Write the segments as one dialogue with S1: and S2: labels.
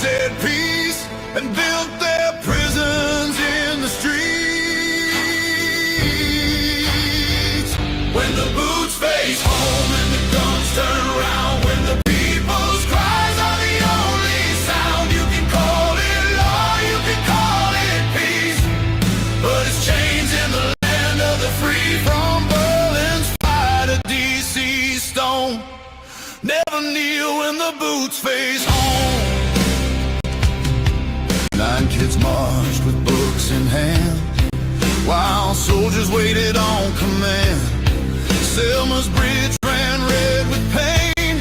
S1: said peace and built their prisons in the streets. When the boots face home and the guns turn around, when the people's cries are the only sound, you can call it law, you can call it peace, but it's chains in the land of the free. From Berlin's fire to D.C.'s stone, never kneel when the boots face home. 9 kids marched with books in hand, while soldiers waited on command. Selma's bridge ran red with pain,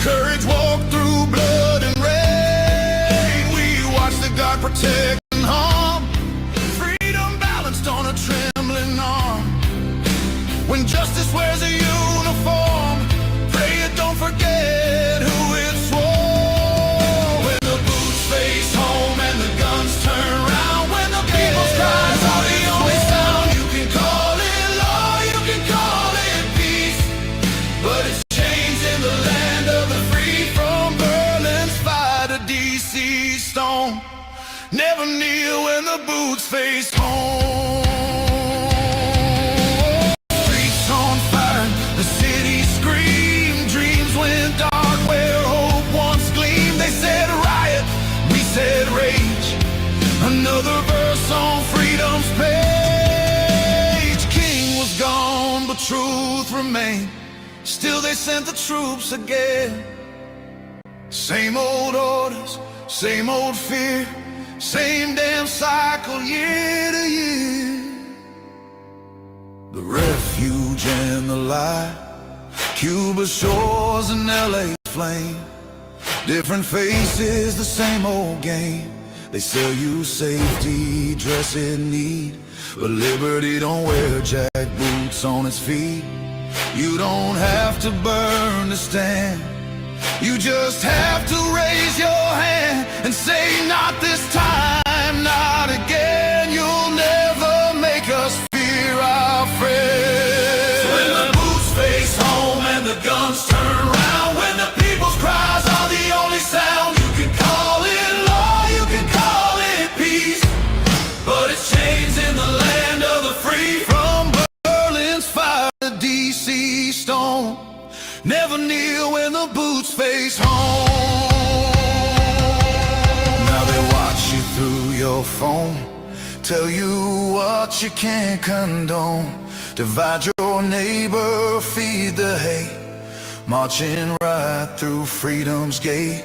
S1: courage walked through blood and rain. We watched the God protect and harm, freedom balanced on a trembling arm. When justice wears a uniform, pray it don't forget who it swore. When the boots face home and the guns turn round, when the people's cries are the only sound, you can call it law, you can call it peace, but it's chains in the land of the free. From Berlin's fire to D.C.'s stone, never kneel when the boots face home. Streets on fire, the city screamed, dreams went dark where hope once gleamed. They said riot, we said rage, another verse on freedom's page. King was gone, but truth remained, still they sent the troops again. Same old orders, same old fear, same damn cycle year to year. The refuge and the light, Cuba's shores and LA's flame, different faces, the same old game. They sell you safety, dress in need, but liberty don't wear jack boots on its feet. You don't have to burn to stand, you just have to raise your hand and say not this time, not again. You'll never make us fear our friends. When the boots face home and the guns turn round, when the people's cries are the only sound, you can call it law, you can call it peace, but it's chains in the land of the free. From Berlin's fire to D.C.'s stone, never kneel when the boots face home. Now they watch you through your phone, tell you what you can't condone, divide your neighbor, feed the hate, marching right through freedom's gate.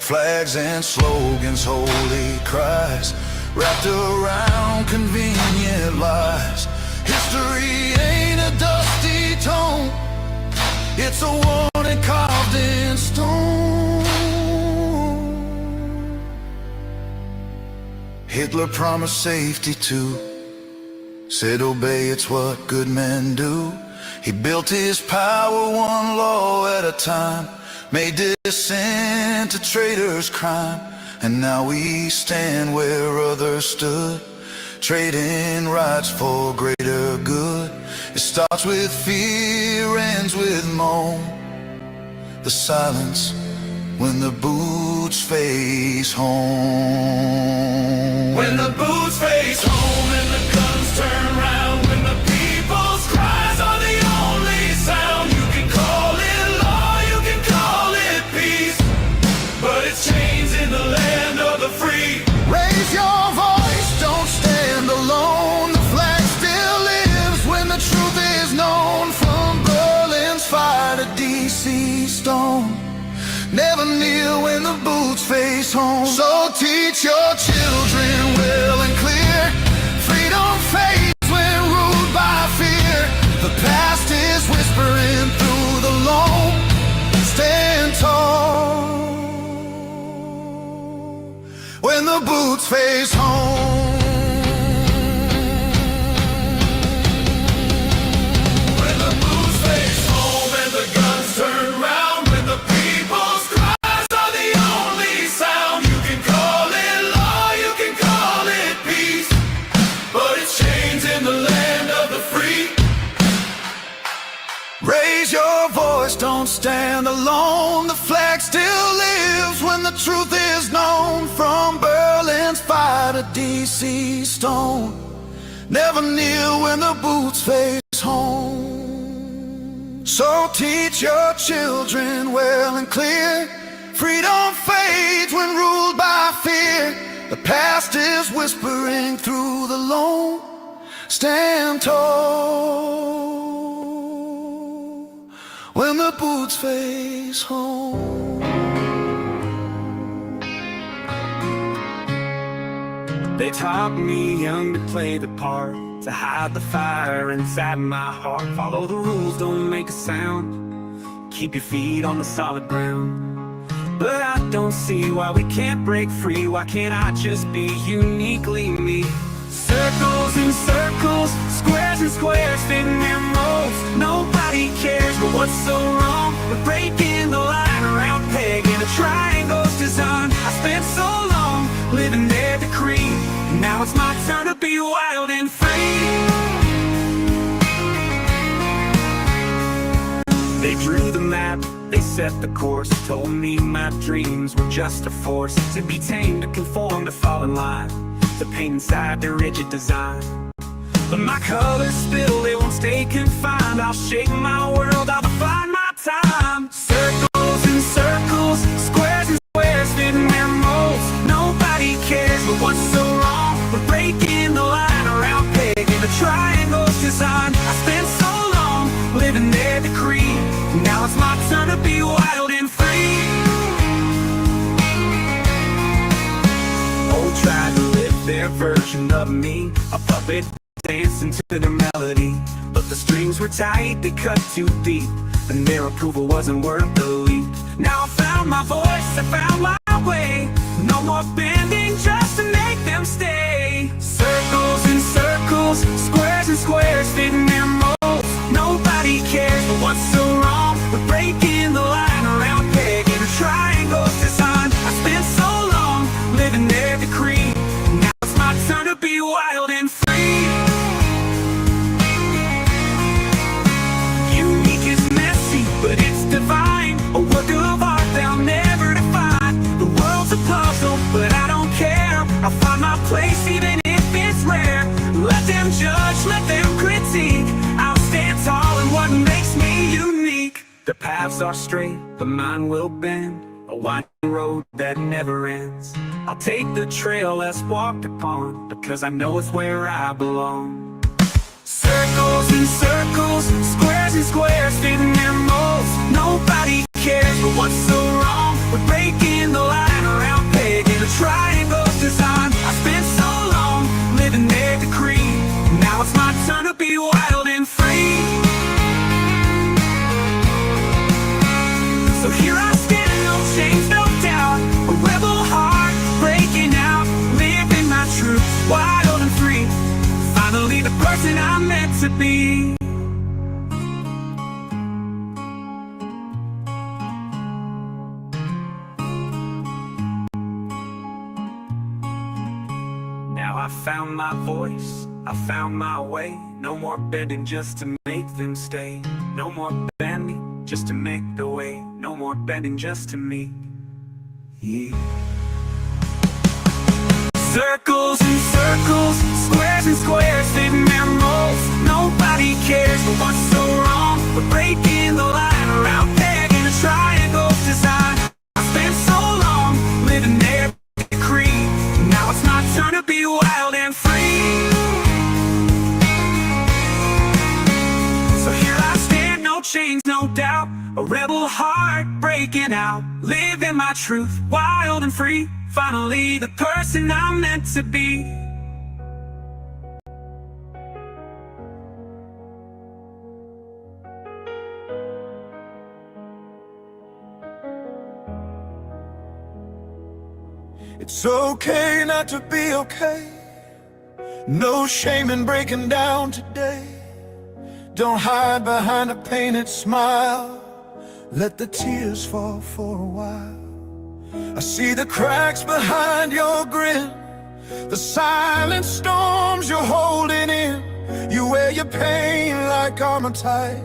S1: Flags and slogans, holy cries, wrapped around convenient lies. History ain't a dusty tome, it's a warning carved in stone. Hitler promised safety too, said obey, it's what good men do. He built his power one law at a time, made dissent a traitor's crime. And now we stand where others stood, trading rights for greater good. It starts with fear, ends with moan, the silence when the boots face home. When the boots face home and the guns turn round, when the people's cries are the only sound, you can call it law, you can call it peace, but it's chains in the land of the free. Raise your voice, don't stand alone, the flag still lives when the truth is known. From Berlin's fire to D.C.'s stone, never kneel when the boots face home. So teach your children well and clear, freedom fades when ruled by fear. The past is whispering through the loam, stand tall when the boots face home. When the boots face home and the guns turn round, when the people's cries are the only sound, you can call it law, you can call it peace, but it's chains in the land of the free. Raise your voice, don't stand alone, the flag still lives when the truth is known. stone, never kneel when the boots face home. So teach your children well and clear, freedom fades when ruled by fear. The past is whispering through the lone. Stand tall when the boots face home.
S2: They taught me young to play the part, to hide the fire inside my heart. Follow the rules, don't make a sound, keep your feet on the solid ground. But I don't see why we can't break free. Why can't I just be uniquely me? Circles and circles, squares and squares, fitting their molds. Nobody cares, but what's so wrong with breaking the line around pegging a triangle's design? I spent so long living their decree. Now it's my turn to be wild and free. They drew the map, they set the course, told me my dreams were just a force to be tamed, to conform, to fall in line, to paint inside their rigid design. But my colors spill, they won't stay confined. I'll shake my world, I'll define my time. Circles and circles, squares and squares, fitting their molds. Nobody cares, but what's so wrong with breaking the line around pegging the triangle's design? I spent so long living their decree. Now it's my turn to be wild and free. Oh, try to live their version of me, a puppet dancing to their melody. But the strings were tight, they cut too deep, and their approval wasn't worth the leap. Now I found my voice, I found my way. No more bending just to make them stay. Circles and circles, squares and squares, fitting their molds. Nobody cares, but what's so wrong with breaking the line around pegging a triangle's design? I spent so long living their decree. Now it's my turn to be wild and free. Unique is messy, but it's divine, a work of art they'll never define. The world's a puzzle, but I don't care. I'll find my place even if it's rare. Let them judge, let them critique. I'll stand tall in what makes me unique. The paths are straight, but mine will bend, a winding road that never ends. I'll take the trail less walked upon, because I know it's where I belong. Circles and circles, squares and squares, fitting their molds. Nobody cares, but what's so wrong with breaking the line around pegging a triangle's design? I spent so long living their decree. Now it's my turn to be wild and free. So here I stand, no chains, no doubt, a rebel heart breaking out, living my truth, wild and free. Finally the person I'm meant to be. Now I found my voice, I found my way. No more bending just to make them stay. No more bending just to make the way. No more bending just to meet. Yeah. Circles and circles, squares and squares, fitting their molds. Nobody cares, but what's so wrong with breaking the line around pegging a triangle's design? I spent so long living their decree. Now it's my turn to be wild and free. So here I stand, no chains, no doubt, a rebel heart breaking out, living my truth, wild and free. Finally the person I'm meant to be.
S1: It's okay not to be okay. No shame in breaking down today. Don't hide behind a painted smile. Let the tears fall for a while. I see the cracks behind your grin, the silent storms you're holding in. You wear your pain like armor tight,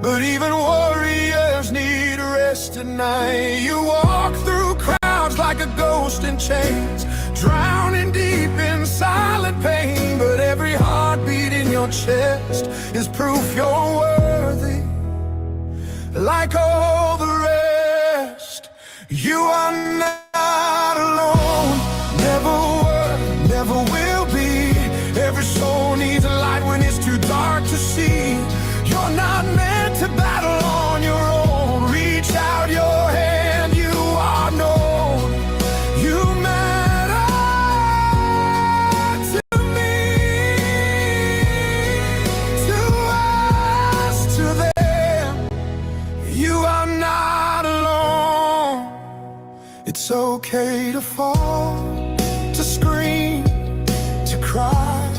S1: but even warriors need rest at night. You walk through crowds like a ghost in chains, drowning deep in silent pain, but every heartbeat in your chest is proof you're worthy. Like all the rest, you are not alone. Never were, never will be. Every soul needs a light when it's too dark to see. You're not meant to battle on your own. Reach out your hand, you are known. You matter to me, to us, to them. You are not alone. It's okay to fall, to scream, to cry,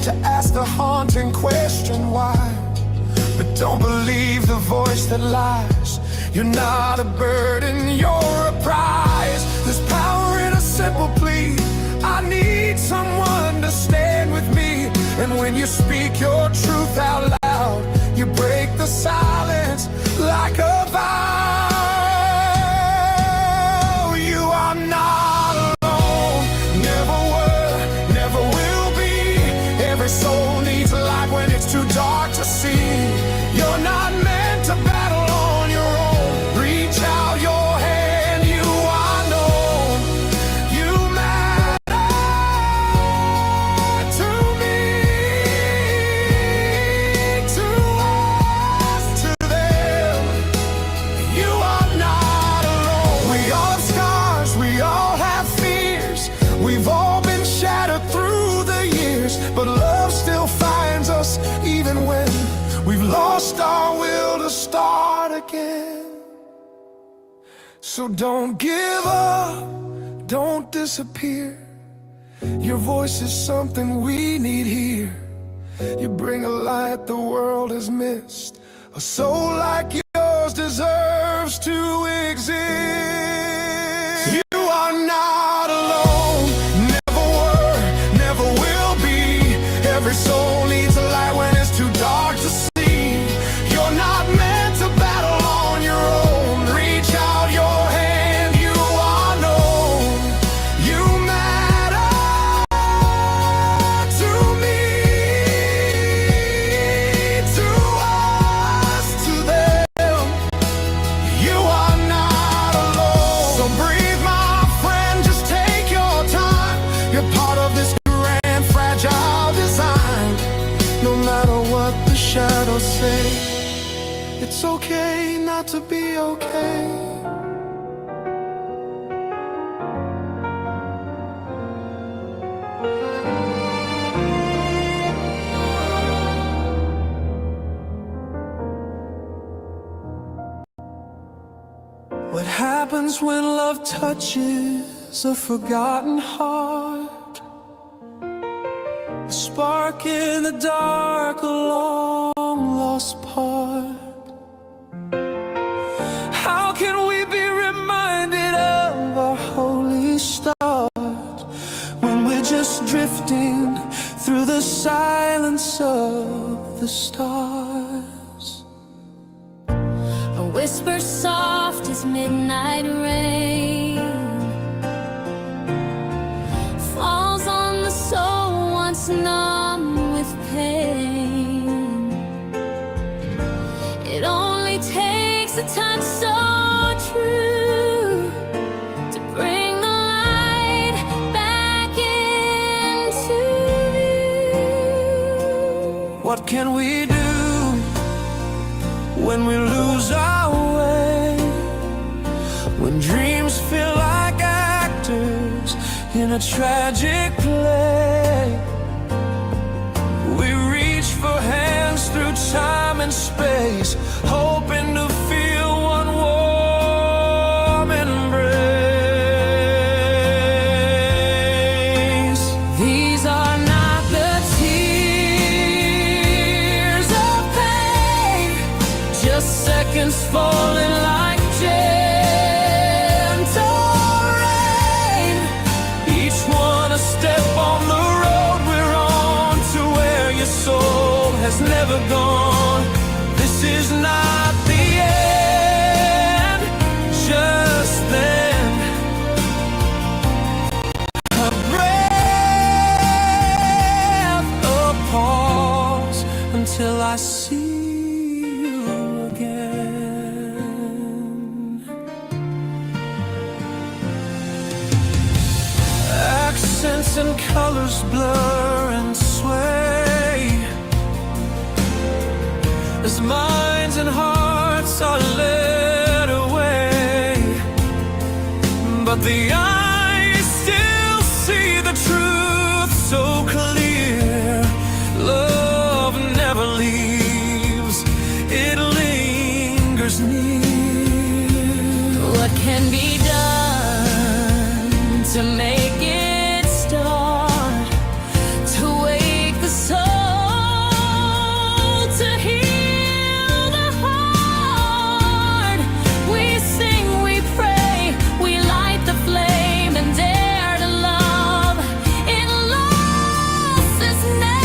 S1: to ask the haunting question why. But don't believe the voice that lies. You're not a burden, you're a prize. There's power in a simple plea. I need someone to stand with me. And when you speak your truth out loud, you break the silence like a vow. You are not alone. Never were, never will be. Every soul needs a light when it's too dark to see. You're not meant to battle on your own. Reach out your hand, you are known. You matter to me, to us, to them. You are not alone. We all have scars, we all have fears. We've all been shattered through the years, but love still finds us even when we've lost our will to start again. So don't give up, don't disappear. Your voice is something we need here. You bring a light the world has missed. A soul like yours deserves to exist. You are not alone, never were, never will be. Every soul needs a light when it's too dark to see. You're not meant to battle on your own. Reach out your hand, you are known. You matter to me, to us, to them. You are not alone. So breathe, my friend, just take your time. You're part of this grand, fragile design. No matter what the shadows say, it's okay not to be okay. What happens when love touches a forgotten heart? A spark in the dark, a long-lost part. How can we be reminded of our holy start when we're just drifting through the silence of the stars?
S3: A whisper soft as midnight rain falls on the soul once numb with pain. It only takes a touch so true to bring the light back into view.
S2: What can we do when we lose our way? When dreams feel like actors in a tragic play. We reach for hands through time and space, hoping to feel one warm embrace.
S3: These are not the tears of pain,
S2: Just seconds falling like gentle rain. Each one a step on the road we're on to where your soul has never gone. This is not the end. Lights and colors blur and sway as minds and hearts are led away, but the eyes still see the truth so clear. Love never leaves, it lingers near.
S3: What can be done to make it start, to wake the soul, to heal the heart? We sing, we pray, we light the flame and dare to love in loss's name.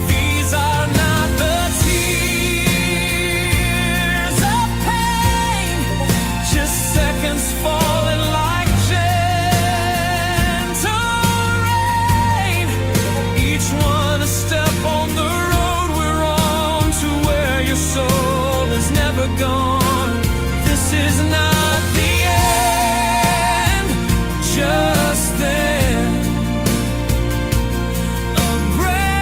S2: These are not the tears of pain, just seconds falling like gentle rain. Each one a step on the road we're on, to where your soul has never gone. This is not the end, just then. A breath,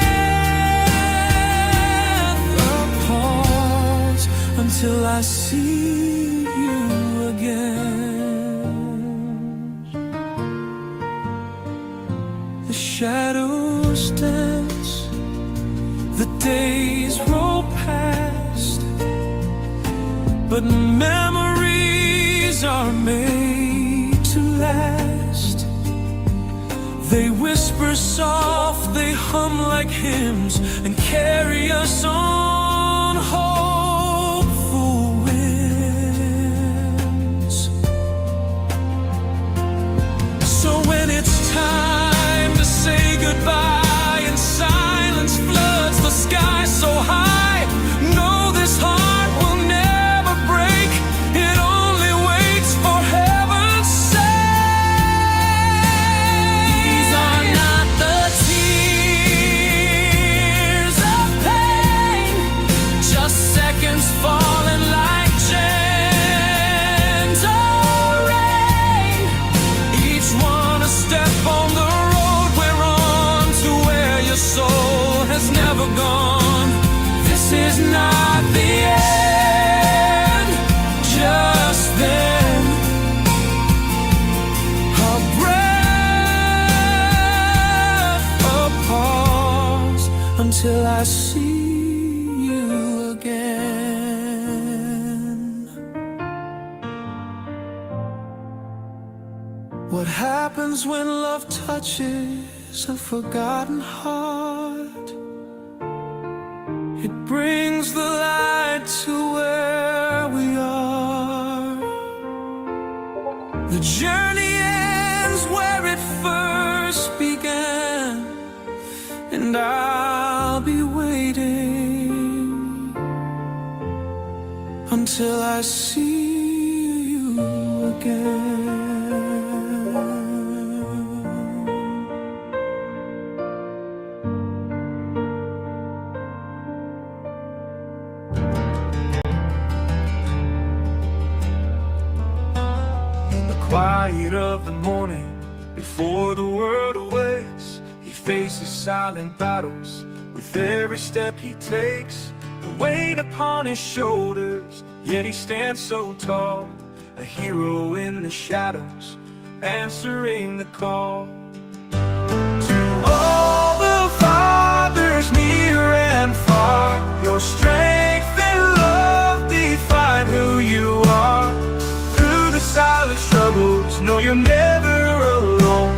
S2: a pause, until I see you again. The shadows dance, the days roll past, but memories are made to last. They whisper soft, they hum like hymns, and carry us on hopeful winds. So when it's time to say goodbye and silence floods the sky so high, know this heart will never break, it only waits for heaven's sake. These are not the tears of pain, just seconds falling like gentle rain. Each one a step on the road we're on, to where your soul has never gone. This is not the end, just then. A breath, a pause, until I see you again. What happens when love touches a forgotten heart? It brings the light to where we are. The journey ends where it first began, and I'll be waiting until I see you again. Quiet of the morning, before the world awakes, he faces silent battles with every step he takes. The weight upon his shoulders, yet he stands so tall, a hero in the shadows, answering the call. To all the fathers near and far, your strength and love define who you are. Silent struggles, know you're never alone.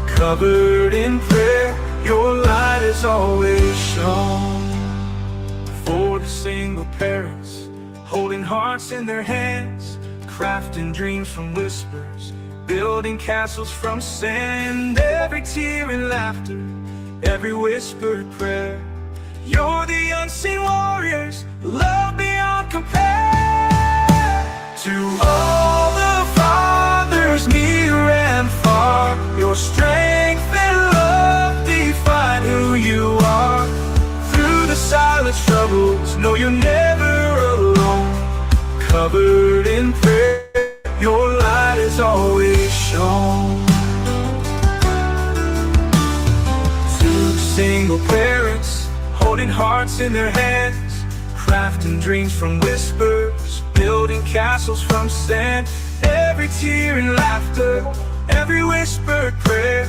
S2: Covered in prayer, your light is always shone. For the single parents, holding hearts in their hands, crafting dreams from whispers, building castles from sand. Every tear and laughter, every whispered prayer, you're the unseen warriors, love beyond compare. To all the fathers near and far, your strength and love define who you are. Through the silent struggles, know you're never alone. Covered in prayer, your light is always in their hands, crafting dreams from whispers, building castles from sand. Every tear and laughter, every whispered prayer.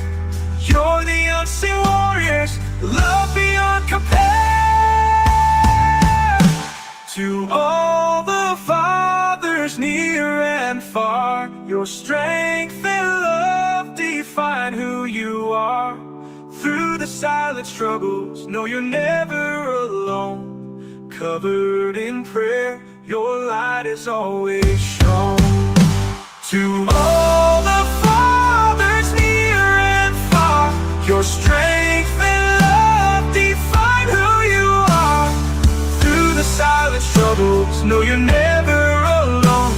S2: You're the unseen warriors, love beyond compare. To all the fathers near and far, your strength and love define who you are. Through the silent struggles, know you're never alone. Covered in prayer, your light is always shown. To all the fathers near and far, your strength and love define who you are. Through the silent struggles, know you're never alone.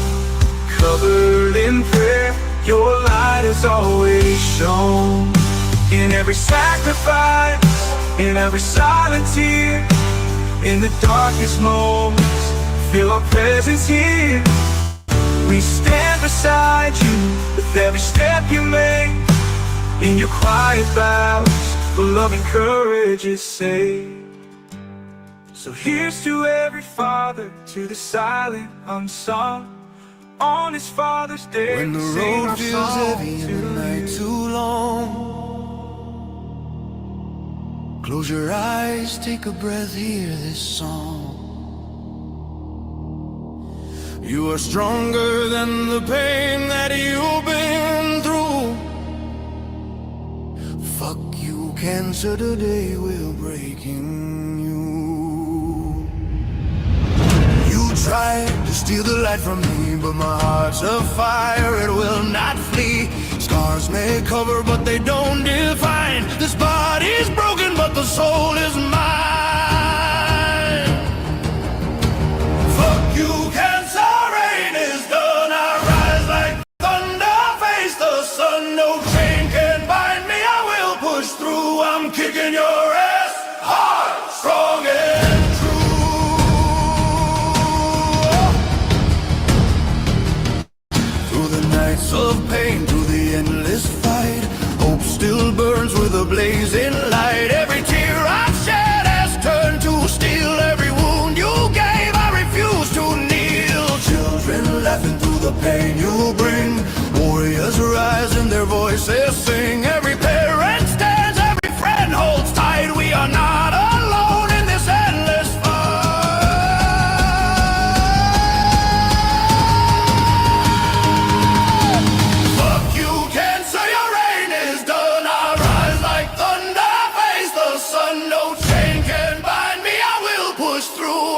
S2: Covered in prayer, your light is always shown. In every sacrifice, in every silent tear, in the darkest moments, feel our presence here. We stand beside you with every step you make. In your quiet vows, the love and courage is safe. So here's to every father, to the silent, unsung. On his Father's Day,
S1: When the
S2: sing
S1: road
S2: our
S1: feels
S2: song
S1: heavy and
S2: to
S1: the night
S2: you.
S1: too long, close your eyes, take a breath, hear this song. You are stronger than the pain that you've been through. Fuck you, cancer, today we're breaking you. You tried to steal the light from me, but my heart's a fire, it will not flee. Scars may cover, but they don't define. This body's broken, but the soul is mine. Fuck you, cancer, rain is done. I rise like thunder, face the sun. No chain can bind me, I will push through. I'm kicking your ass hard, strong and nights of pain, through the endless fight, hope still burns with a blazing light. Every tear I've shed has turned to steel. Every wound you gave, I refuse to kneel. Children laughing through the pain you bring, warriors rise and their voices sing. Every parent stands, every friend holds tight. We are not alone in this endless fight.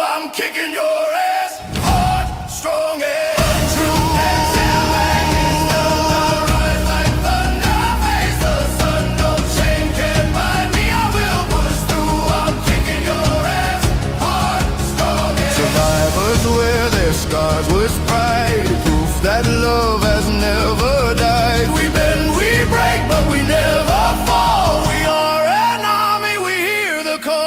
S1: I'm kicking your ass hard, strong and true. Rise like thunder, face the sun. No chain can bind me, I will push through. I'm kicking your ass hard, strong and true. Survivors wear their scars with pride, proof that love has never died. We bend, we break, but we never fall. We are an army, we hear the call.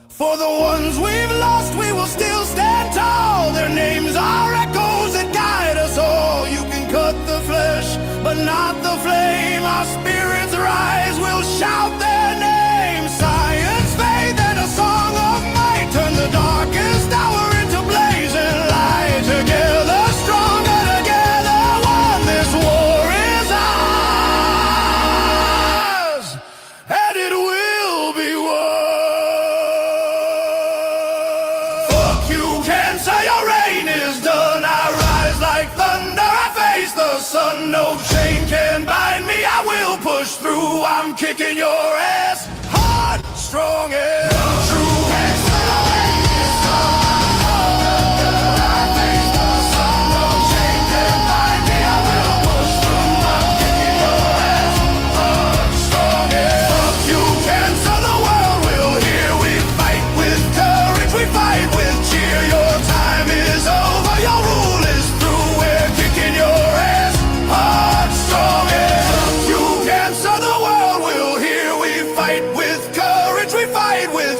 S1: For the ones we've lost, we will still stand tall. Their names are echoes that guide us all. You can cut the flesh, but not the flame. Our spirits rise, we'll shout their names. Science, faith, and a song of might turn the darkest hour into blazing light. Together, stronger, together, one. This war is ours, and it will be won. Your reign is done. I rise like thunder, I face the sun. No chain can bind me, I will push through. I'm kicking your ass hard, strong and true. Fight with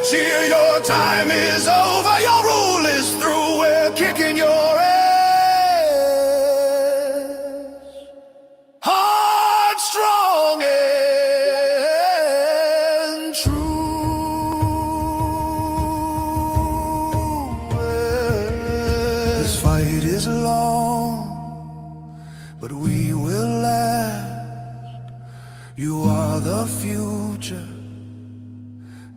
S1: This fight is long, but we will last. You are the future,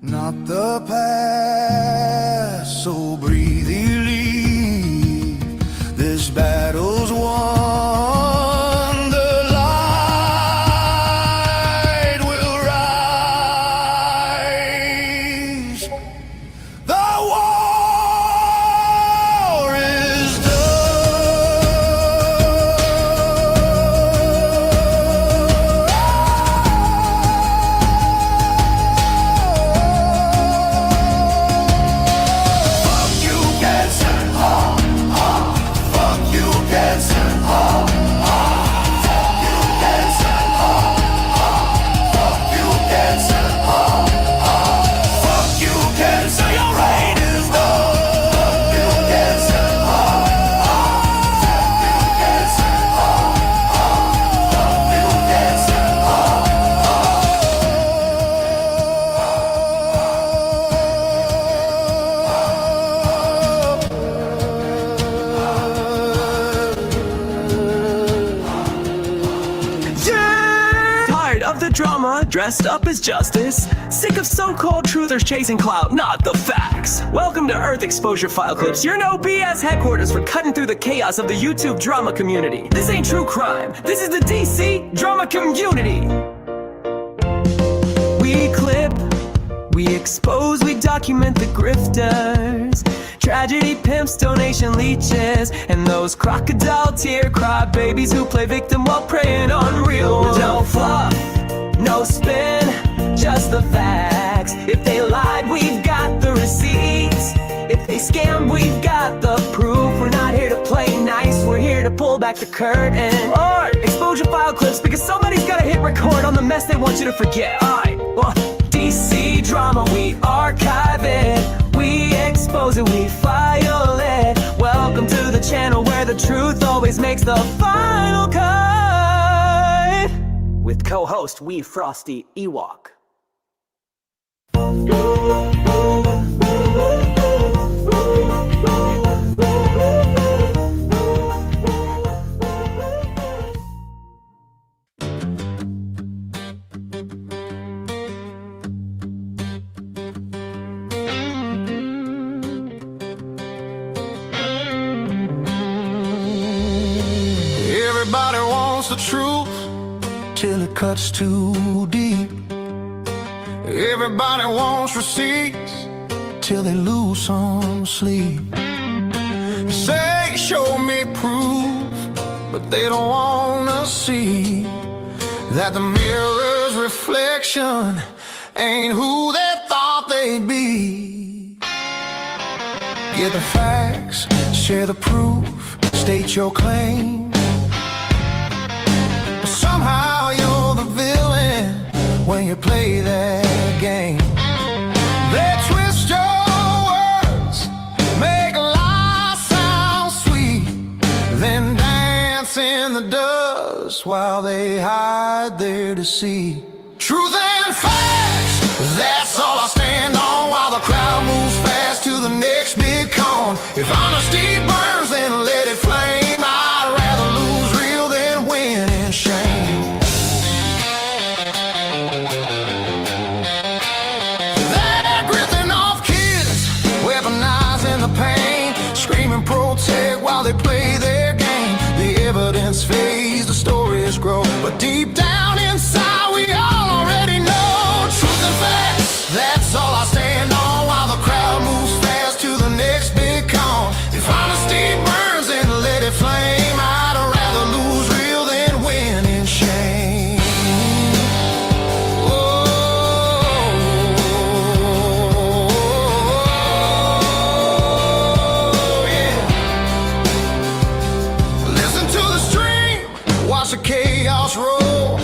S1: not the past. So breathe relief. This battle's won. The light will rise. The war is
S2: of the drama, dressed up as justice. Sick of so-called truthers chasing clout, not the facts. Welcome to Earth Exposure File Clips, your no BS headquarters for cutting through the chaos of the YouTube drama community. This ain't true crime, this is the DC drama community. We clip, we expose, we document the grifters, tragedy pimps, donation leeches, and those crocodile tear cry babies who play victim while preying on real ones. No fluff, no spin, just the facts. If they lied, we've got the receipts. If they scammed, we've got the proof. We're not here to play nice, we're here to pull back the curtain. Art, exposure file clips, because somebody's gotta hit record on the mess they want you to forget. Alright, DC drama, we archive it, we expose it, we file it. Welcome to the channel where the truth always makes the final cut. With co-host Wee Frosty Ewok.
S1: Everybody wants the truth till it cuts too deep. Everybody wants receipts till they lose some sleep. Say, show me proof, but they don't wanna see that the mirror's reflection ain't who they thought they'd be. Get the facts, share the proof, state your claim. Somehow you're the villain when you play that game. They twist your words, make lies sound sweet, then dance in the dust while they hide their deceit. Truth and facts, that's all I stand on, while the crowd moves fast to the next big con. If honesty burns, then let it flame. I'd rather lose real than win in shame. They're gripping off kids, weaponizing the pain, screaming protect while they play their game. The evidence fades, the stories grow, but deep down inside we all already know. Truth and facts, that's all I stand on, while the crowd moves fast to the next big con. If honesty burns, then let it flame. I'd rather lose real than win in shame. Oh, yeah. Listen to the stream, watch the chaos roll.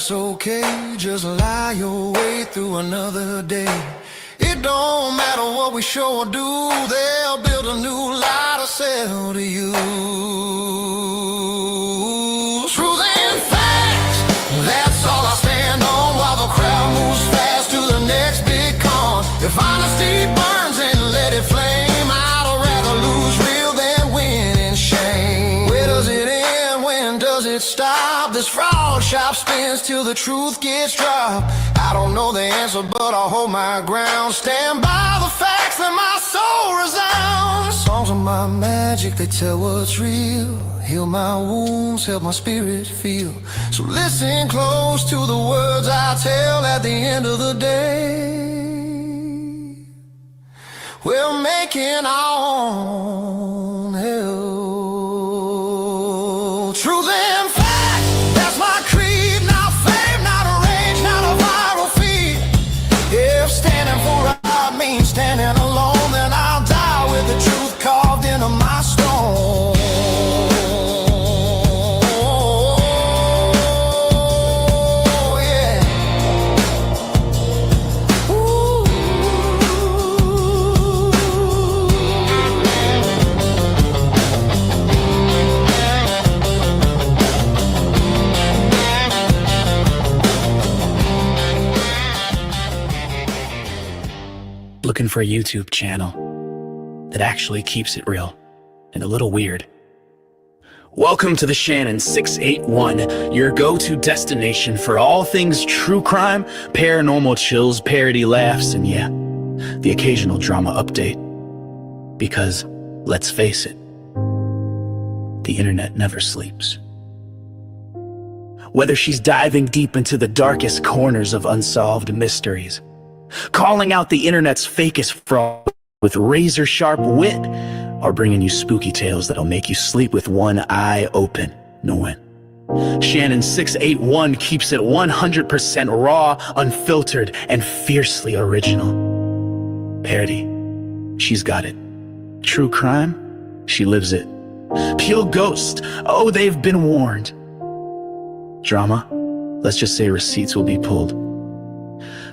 S1: that's okay. Just lie your way through another day. It don't matter what we show or do, they'll build a new lie to sell to you. Truth and facts, that's all I stand on, while the crowd moves fast to the next big con. If honesty burns and let it flame, I'd rather lose real than win in shame. Where does it end? When does it stop? This fraud shop spins till the truth gets dropped. I don't know the answer, but I'll hold my ground. Stand by the facts and my soul resounds. Songs are my magic, they tell what's real. Heal my wounds, help my spirit feel. So listen close to the words I tell at the end of the day. We're making our own hell. Truth and fact, that's my creed. Not fame, not a rage, not a viral feed. If standing for right means standing alone, then I'll die with the truth carved into my stone.
S4: Looking for a YouTube channel that actually keeps it real and a little weird. Welcome to the Shannon 681, your go-to destination for all things true crime, paranormal chills, parody laughs, and yeah, the occasional drama update. Because, let's face it, the internet never sleeps. Whether she's diving deep into the darkest corners of unsolved mysteries, calling out the internet's fakest fraud with razor-sharp wit, or bringing you spooky tales that'll make you sleep with one eye open, knowing Shannon 681 keeps it 100% raw, unfiltered, and fiercely original. Parody, she's got it. True crime, she lives it. Pure ghost, oh, they've been warned. Drama, let's just say receipts will be pulled.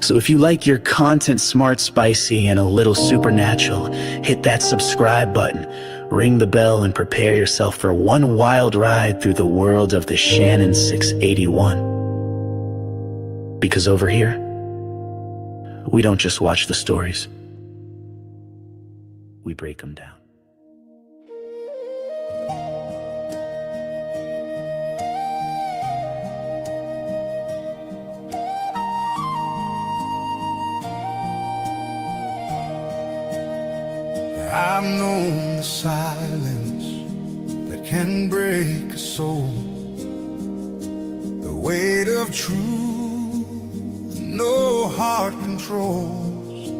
S4: So if you like your content smart, spicy, and a little supernatural, hit that subscribe button, ring the bell, and prepare yourself for one wild ride through the world of the Shannon 681. Because over here, we don't just watch the stories, we break them down.
S1: I've known the silence that can break a soul, the weight of truth no heart controls.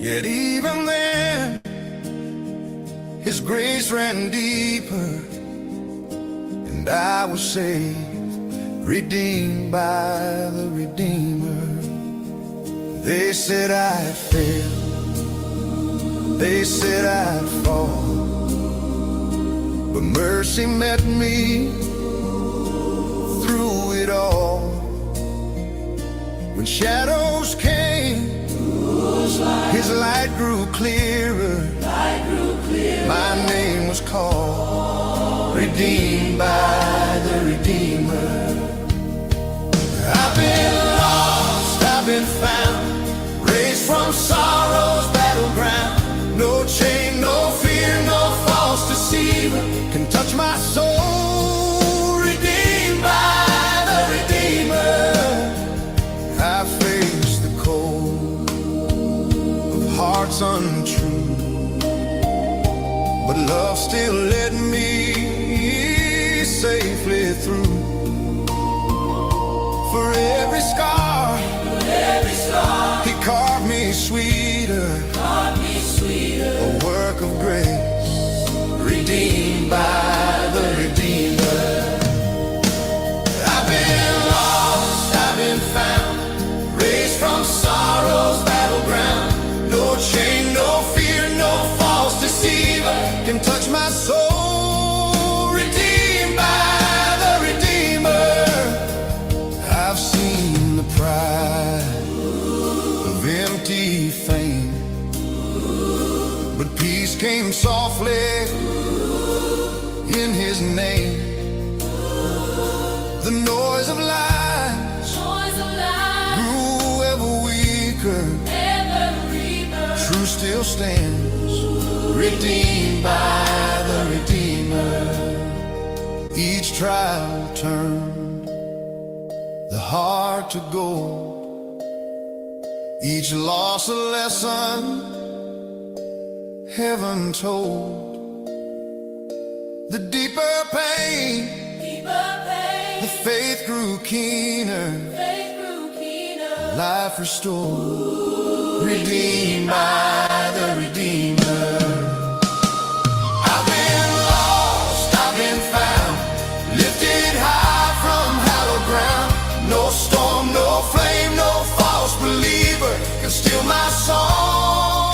S1: Yet even then, His grace ran deeper, and I was saved, redeemed by the Redeemer. They said I'd fail, they said I'd fall, but mercy met me through it all. When shadows came, His light grew clearer. My name was called, redeemed by the Redeemer. I've been lost, I've been found, raised from sorrow's battleground. No chain, no fear, no false deceiver can touch my soul, redeemed by the Redeemer. I face the cold of hearts untrue, but love still led me safely through. For every scar, He carved me sweeter, a work of grace, redeemed by the Redeemer. I've been lost, I've been found, raised from sorrow's battleground. No chain, no fear, no false deceiver can touch my soul, redeemed by the Redeemer. came softly in his name. The noise of lies grew ever weaker. Truth still stands, redeemed by the Redeemer. Each trial turned the heart to gold, each loss a lesson heaven told. The deeper pain, the faith grew keener, life restored, redeemed by the Redeemer. I've been lost, I've been found, lifted high from hallowed ground. No storm, no flame, no false believer can steal my song.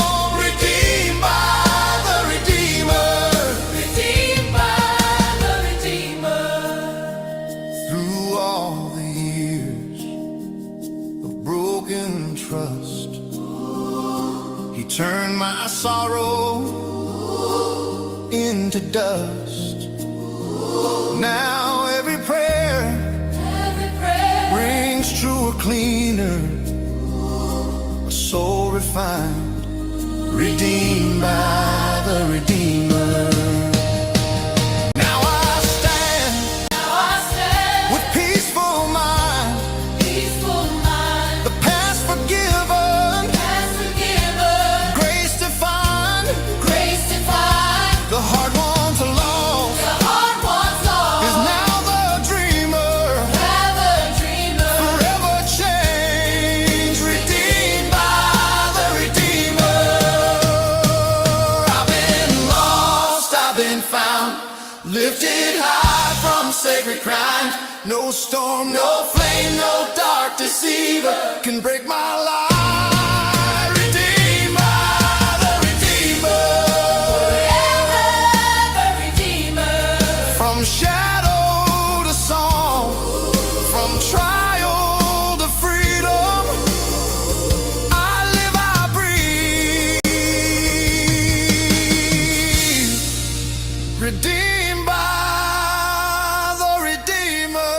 S1: Redeemed by the Redeemer. Redeemed by the Redeemer. Through all the years of broken trust, He turned my sorrow into dust. Now every prayer rings truer, cleaner, a soul refined, redeemed by the Redeemer. Now I stand with peaceful mind, the past forgiven, grace defined, the hard ones are lost, is now the dreamer, forever changed, redeemed by the Redeemer. I've been lost, I've been found, lifted high from sacred crimes. No storm, no flame, no dark deceiver can break my life. Redeemed by the Redeemer. From shadow to song, from trial to freedom, I live, I breathe, redeemed by the Redeemer.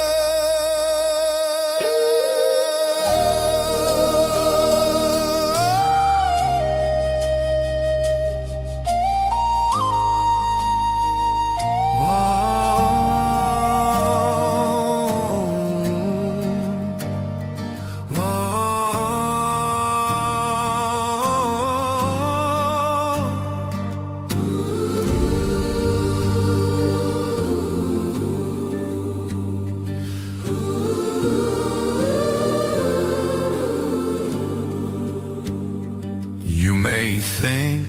S1: You may think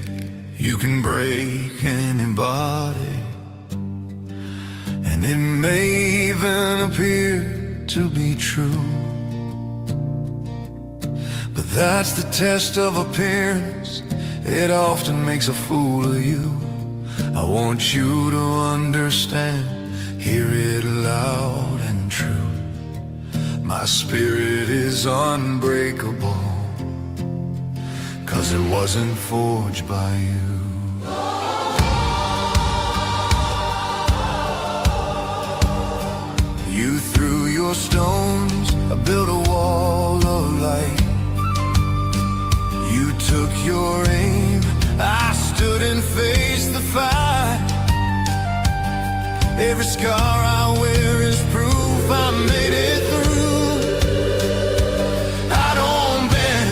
S1: you can break anybody, and it may even appear to be true, but that's the test of appearance. It often makes a fool of you. I want you to understand, hear it loud and true. My spirit is unbreakable, 'cause it wasn't forged by you. You threw your stones, I built a wall of light. You took your aim, I stood and faced the fight. Every scar I wear is proof I made it through. I don't bend,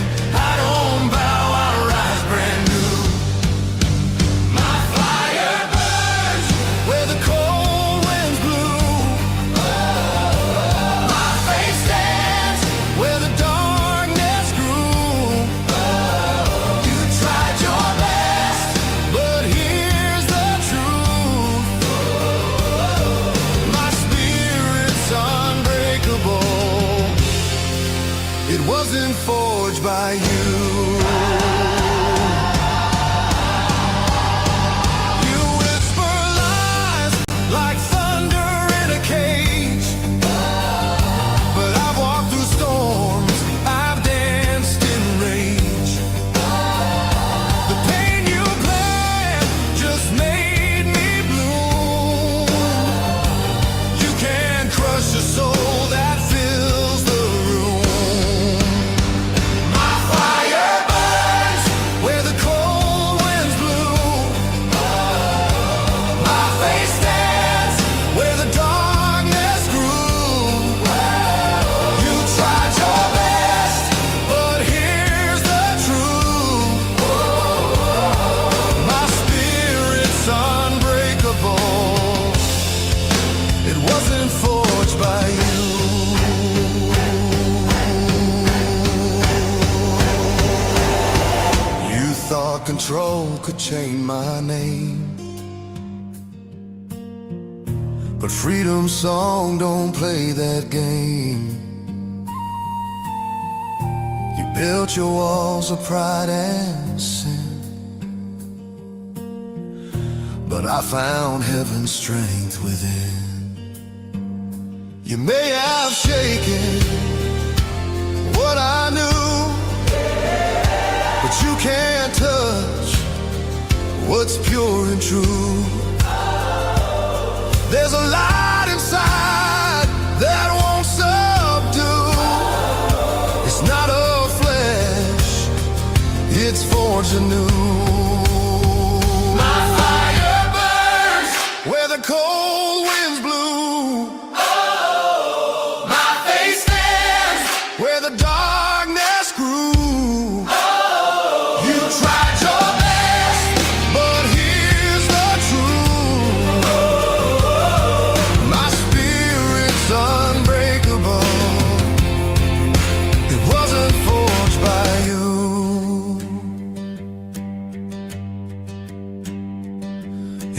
S1: I don't bow, I rise brand new. My fire burns where the cold winds blew. My faith stands where the darkness grew. You tried your best, but here's the truth. My spirit's unbreakable. It wasn't forged by you. You whisper lies like thunder in a cage, but I've walked through storms, I've danced in rage. The pain you planned control could change my name. But freedom's song don't play that game. You built your walls of pride and sin, but I found heaven's strength within. You may have shaken what I knew, but you can't touch what's pure and true. There's a light inside that won't subdue. It's not of flesh, it's forged anew. My fire burns where the cold winds blew. My faith stands where the darkness grew. You tried your best, but here's the truth. My spirit's unbreakable. It wasn't forged by you.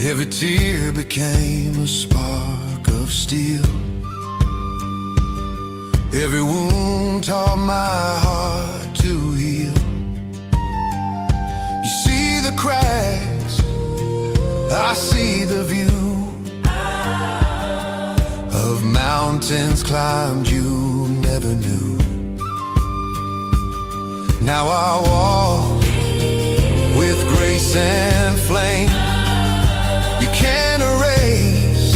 S1: Every tear became a spark of steel. Every wound taught my heart to heal. You see the cracks, I see the view of mountains climbed you never knew. Now I walk with grace and flame. You can't erase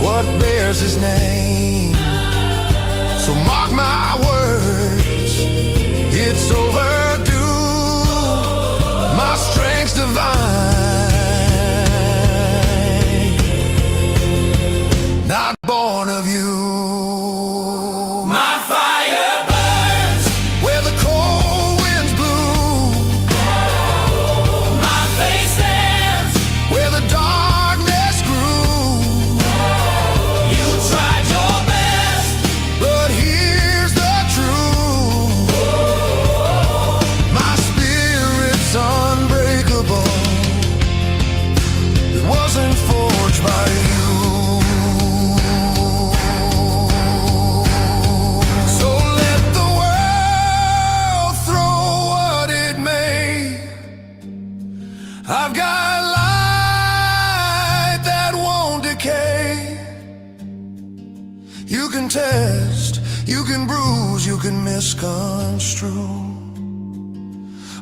S1: what bears his name. So mark my words, it's overdue. My strength's divine, not born of you. My fire burns where the cold winds blew. My faith stands where the darkness grew. You tried your best, but here's the truth. My spirit's unbreakable. It wasn't forged by you. So let the world throw what it may. I've got light that won't decay. You can test, you can bruise, you can misconstrue,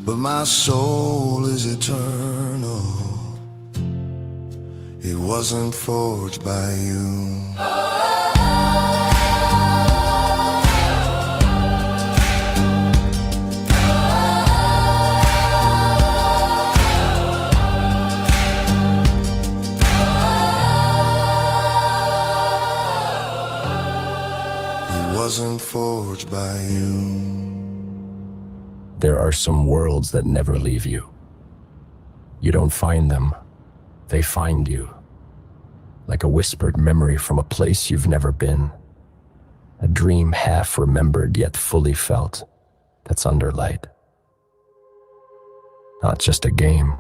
S1: but my soul is eternal. It wasn't forged by you. It wasn't forged by you.
S5: There are some worlds that never leave you. You don't find them, they find you. Like a whispered memory from a place you've never been. A dream half remembered yet fully felt, that's Underlight. Not just a game.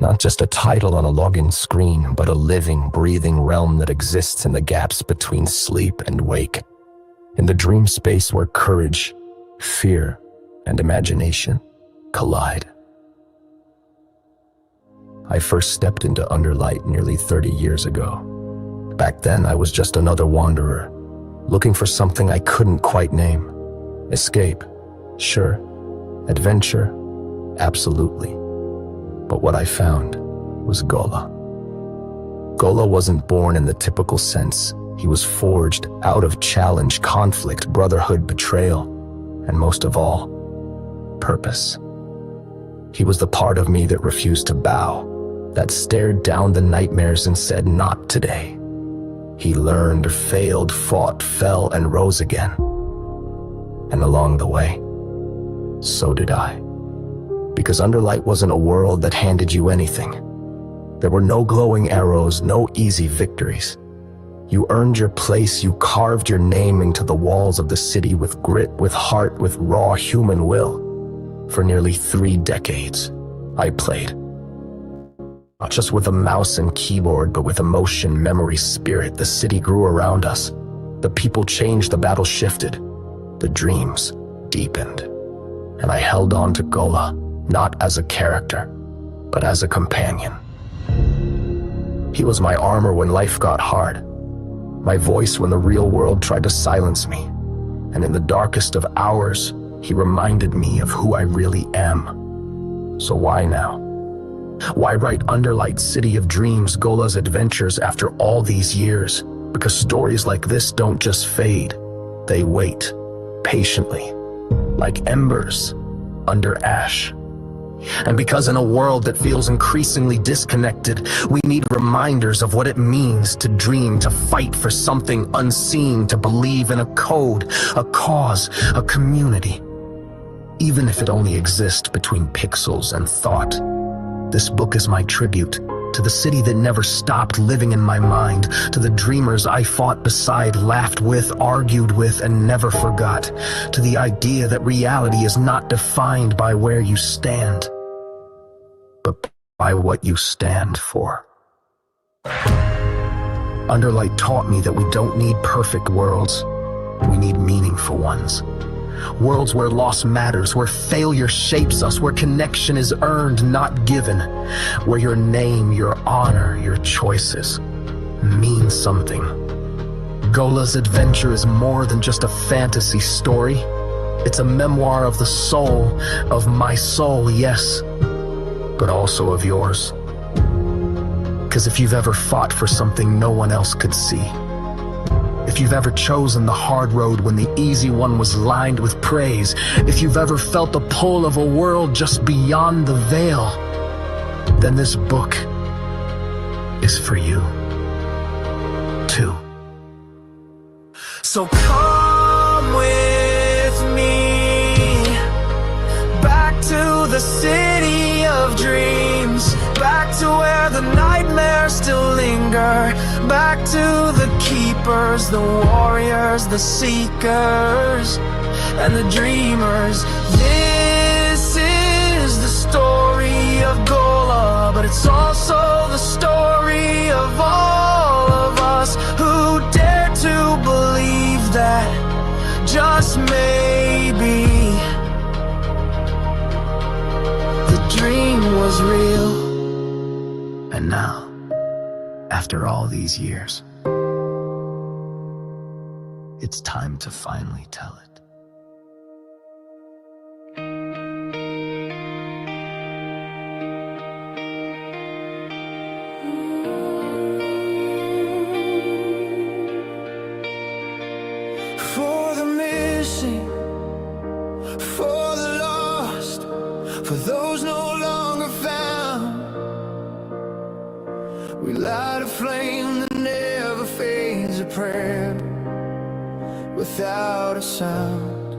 S5: Not just a title on a login screen, but a living, breathing realm that exists in the gaps between sleep and wake. In the dream space where courage, fear, and imagination collide. I first stepped into Underlight nearly 30 years ago. Back then, I was just another wanderer, looking for something I couldn't quite name. Escape, sure. Adventure, absolutely. But what I found was Gola. Gola wasn't born in the typical sense. He was forged out of challenge, conflict, brotherhood, betrayal, and most of all, purpose. He was the part of me that refused to bow, that stared down the nightmares and said, "Not today." He learned, failed, fought, fell, and rose again. And along the way, so did I. Because Underlight wasn't a world that handed you anything. There were no glowing arrows, no easy victories. You earned your place, you carved your name into the walls of the city with grit, with heart, with raw human will. For nearly 3 decades, I played. Not just with a mouse and keyboard, but with emotion, memory, spirit. The city grew around us. The people changed, the battle shifted. The dreams deepened. And I held on to Gola, not as a character, but as a companion. He was my armor when life got hard, my voice when the real world tried to silence me. And in the darkest of hours, he reminded me of who I really am. So why now? Why write Underlight, City of Dreams, Gola's adventures after all these years? Because stories like this don't just fade. They wait, patiently, like embers under ash. And because in a world that feels increasingly disconnected, we need reminders of what it means to dream, to fight for something unseen, to believe in a code, a cause, a community. Even if it only exists between pixels and thought. This book is my tribute to the city that never stopped living in my mind, to the dreamers I fought beside, laughed with, argued with, and never forgot, to the idea that reality is not defined by where you stand, but by what you stand for. Underlight taught me that we don't need perfect worlds. We need meaningful ones. Worlds where loss matters, where failure shapes us, where connection is earned, not given, where your name, your honor, your choices mean something. Gola's adventure is more than just a fantasy story. It's a memoir of the soul, of my soul, yes, but also of yours. 'Cause if you've ever fought for something no one else could see, if you've ever chosen the hard road when the easy one was lined with praise, if you've ever felt the pull of a world just beyond the veil, then this book is for you, too.
S2: So come with me back to the city of dreams, back to where the nightmares still linger, back to the keepers, the warriors, the seekers, and the dreamers. This is the story of Gola, but it's also the story of all of us who dare to believe that just maybe the dream was real.
S5: And now, after all these years, it's time to finally tell it.
S2: For the missing, for the lost, for those no longer found, we light a flame that never fades, a prayer without a sound.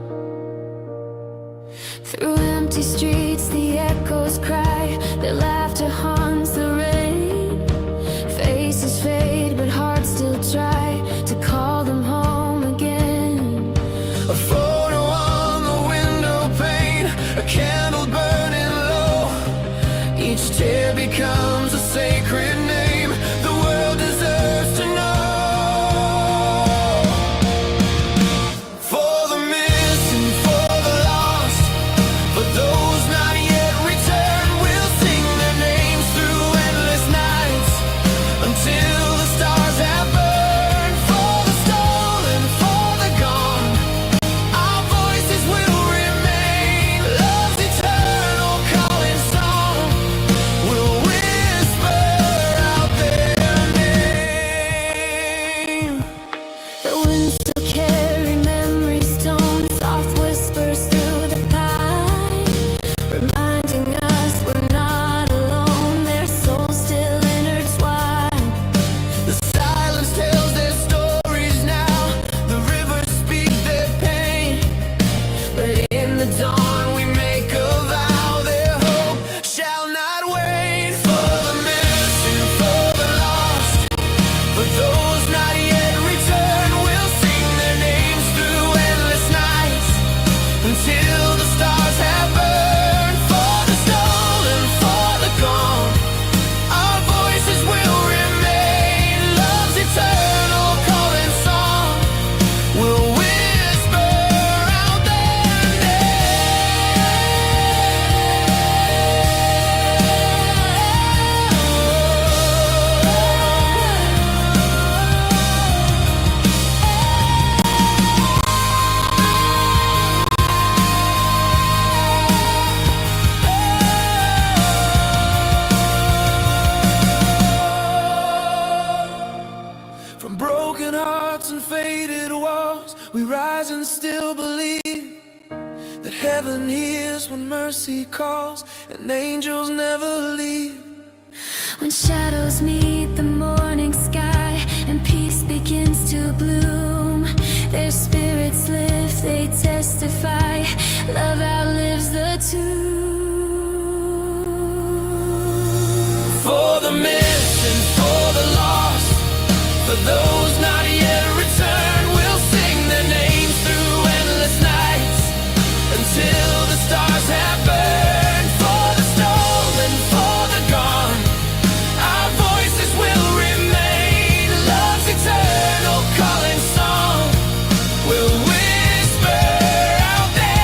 S3: Through empty streets, the echoes cry, their laughter haunts the rain. Faces fade, but hearts still try to call them home again.
S2: A photo on the window pane, a candle burning low. Each tear becomes a sacred name the world deserves to know. For the missing, for the lost, for those not yet returned, we'll sing their names through endless nights until the stars have burned. For the stolen, for the gone, our voices will remain. Love's eternal calling song will whisper out their name.
S3: The winds still carry memory stones, soft whispers through the pine, reminding us we're not alone, their souls still intertwined.
S2: The silence tells their stories now, the rivers speak their pain. But in the dawn we make a vow, their hope shall not wane. For the missing, for the lost, for those not yet returned, we'll sing their names through endless nights until the stars have burned. heaven hears when mercy calls, and angels never leave.
S3: When shadows meet the morning sky and peace begins to bloom, their spirits lift, they testify, love outlives the tomb.
S2: For the missing, for the lost, for those not yet returned, we'll sing their names through endless nights until the stars have burned. For the stolen, for the gone, our voices will remain. Love's eternal calling song will whisper out their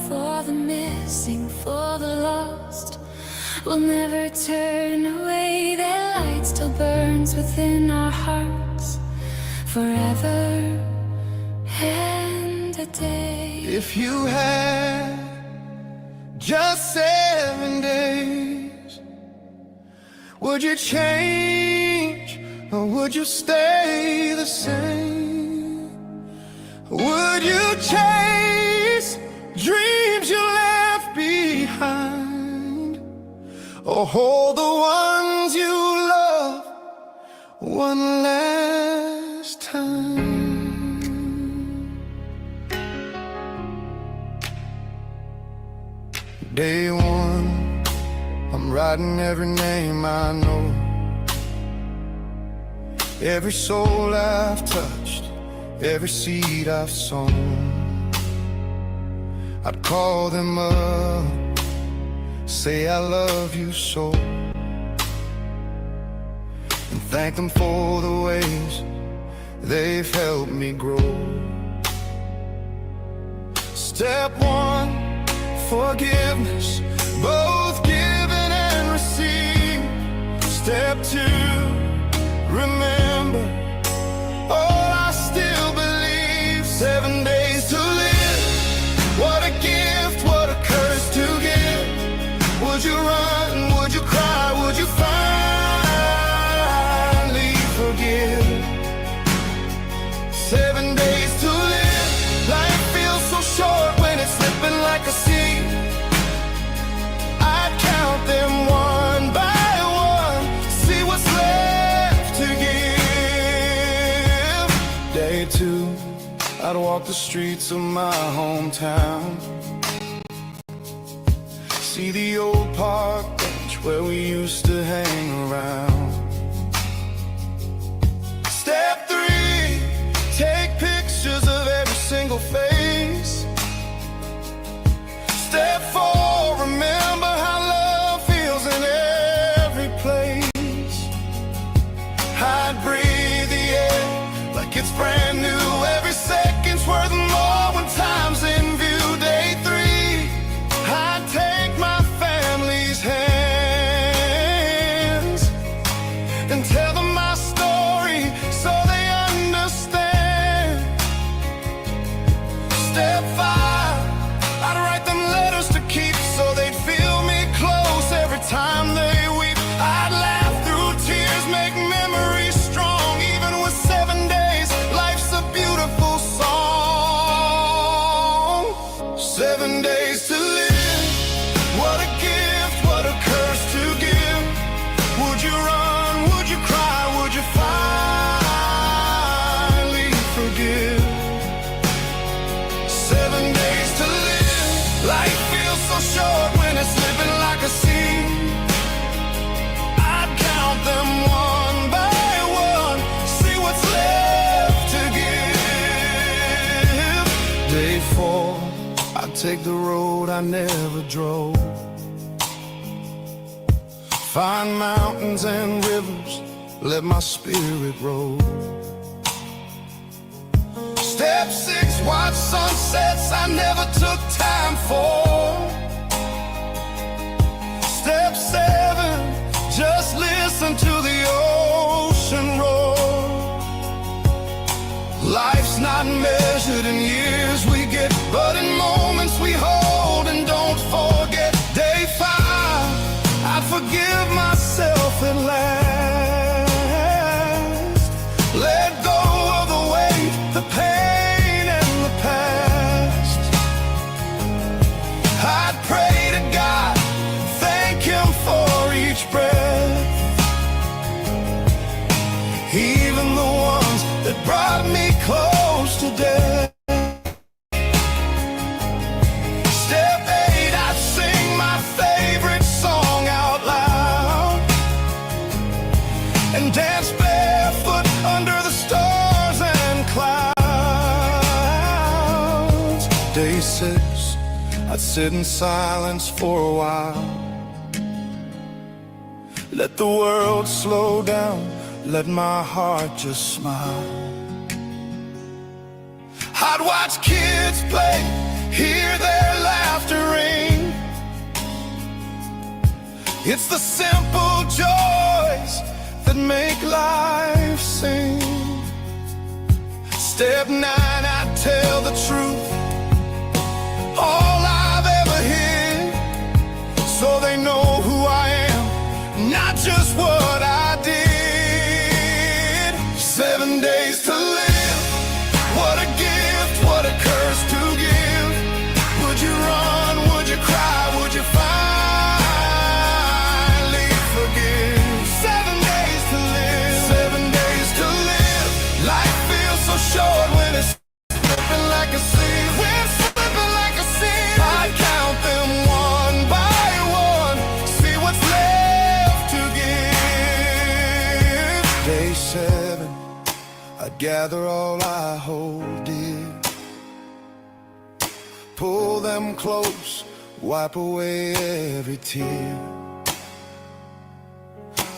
S3: For the missing, for the lost, we'll never turn away. Their light still burns within our hearts, forever and a day.
S1: If you had just 7 days, would you change or would you stay the same? Would you chase dreams you left behind, or hold the ones you love one last time? Day one, I'm writing every name I know, every soul I've touched, every seed I've sown. I'd call them up, say I love you so, and thank them for the ways they've helped me grow. Step one, forgiveness, both given and received. Step two, remember, oh, I still believe. 7 days to live. What a gift, what a curse to give. Would you run, would you cry, would you finally forgive? 7 days to live. Life feels so short when it's slipping like a sea. I'd count them one by one, see what's left to give. Day two, I'd walk the streets of my hometown, see the old park bench where we used to hang around. Step three, take pictures of every single face. Step four, remember how love feels in every place. I'd breathe the air like it's brand new. Every second's worth more when time's in view. Day three, I'd take my family's hands and tell them my story so they understand. Step five, I'd write them letters to keep so they'd feel me close every time they weep. I'd laugh through tears, make memories strong. Even with 7 days, life's a beautiful song. 7 days to live. What a gift, what a curse to give. Would you run, would you cry, would you finally forgive? 7 days to live. Life feels so short when it's living like a sea. I'd count them one by one, see what's left to give. Day four, I'd take the road I never drove, find mountains and rivers, let my spirit roll. Step six, watch sunsets I never took time for. Step seven, just listen to the and dance barefoot under the stars and clouds. Day 6, I'd sit in silence for a while. Let the world slow down, let my heart just smile. I'd watch kids play, hear their laughter ring. It's the simple joys that make life sing. Step 9, I tell the truth, all I've ever hid, so they know who I am, not just what I did. 7 days to live, what a gift, what a curse to give. Would you run, would you cry, would you finally forgive? 7 days to live, 7 days to live. Life feels so short when it's slipping like a sieve. When it's slipping like a sieve, I count them one by one, see what's left to give. Day 7, I gather all I hold dear, pull them close, wipe away every tear.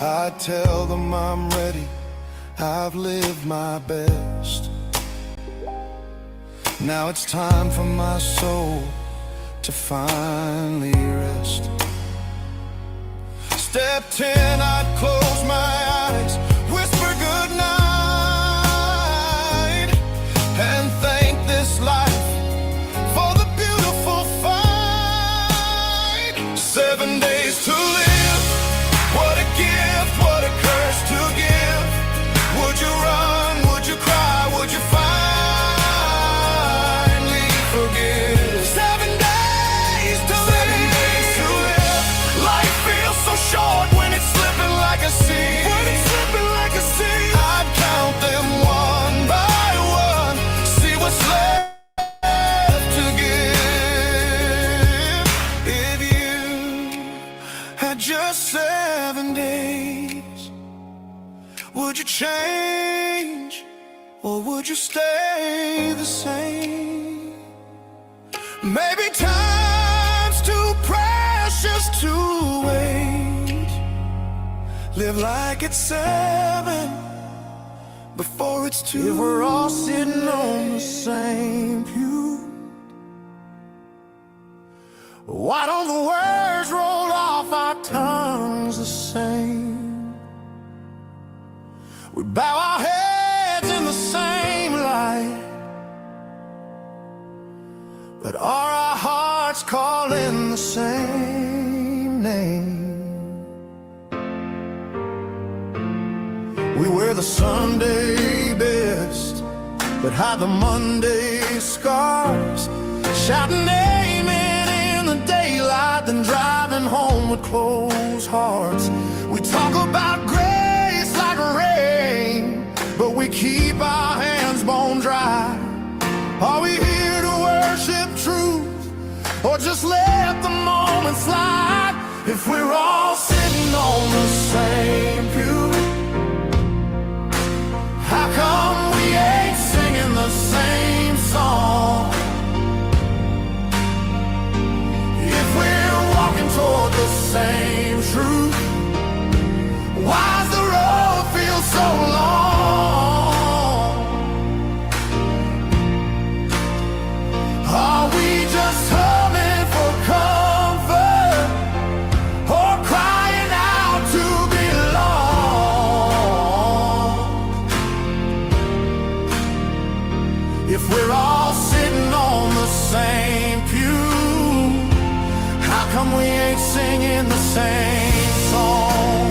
S1: I tell them I'm ready, I've lived my best. Now it's time for my soul to finally rest. Step 10, I'd close my eyes, whisper good night, and thank this life for the beautiful fight. 7 days to live, what a gift, what a curse to give. Would you run, would you cry, would you finally forgive? 7 days to live, 7 days to live. Life feels so short when it's slipping like a sieve. When it's slipping like a sieve, I'd count them one by one, see what's left to give. If you had just 7 days, would you change or would you stay the same? Maybe time's too precious to wait. Live like it's 7 before it's 2. If we're all sitting on the same pew, why don't the words roll off our tongues the same? We bow our heads in the same light, but are our hearts calling the same name? We wear the Sunday best, but hide the Monday scars, shouting amen in the daylight, then driving home with closed hearts. We talk about grace like rain, but we keep our hands bone dry. Are we here to worship truth, or just let the moment slide? If we're all sitting on the same pew, how come we ain't singing the same song? If we're walking toward the same truth, why's the road feel so long? Are we just humming for comfort, or crying out to belong? If we're all sitting on the same pew, how come we ain't singing the same song?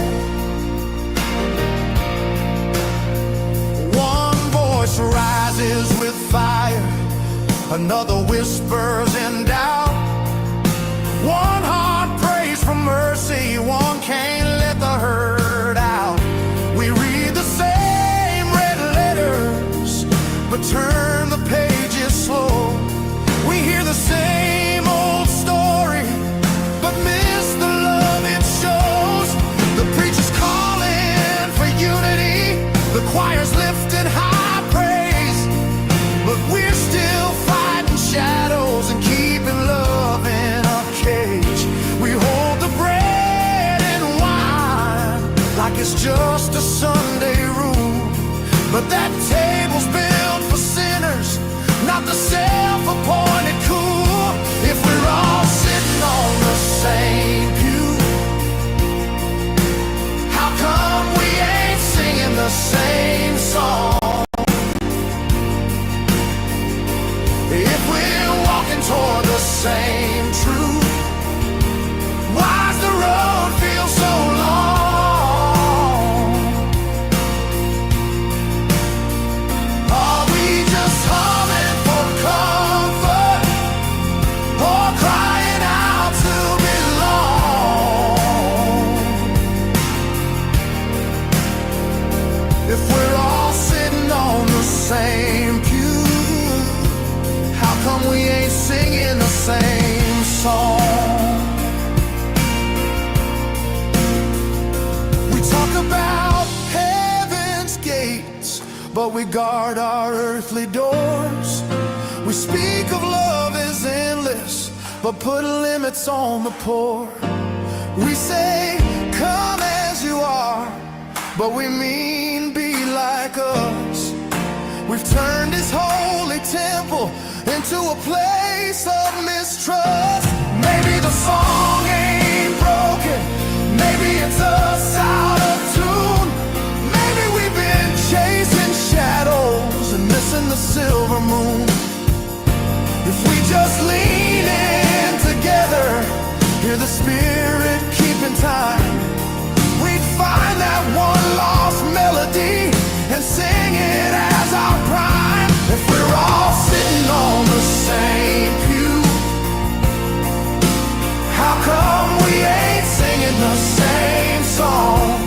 S1: One voice rises with fire, another whispers in doubt. One heart prays for mercy, one can't let the hurt out. We read the same red letters, but turn the pages slow. We hear the same old story, but miss the love it shows. The preacher's calling for unity, like it's just a Sunday rule. But that table's built for sinners, not the self-appointed cool. If we're all sitting on the same pew, how come we ain't singing the same song? If we're walking toward the same truth, why's the road feel so long? Are we just humming for comfort, or crying out to belong? If we're all sitting on the same pew, how come we ain't singing the same song? We talk about heaven's gates, but we guard our earthly doors. We speak of love as endless, but put limits on the poor. We say, come as you are, but we mean be like us. We've turned this holy temple into a place of mistrust. Maybe the song ain't broken, maybe it's us out of tune. Maybe we've been chasing shadows and missing the silver moon. If we just lean in together, hear the Spirit keeping time, we'd find that one lost melody and sing it as our prime. If we're all sitting on the same pew, how come we ain't singing the same song?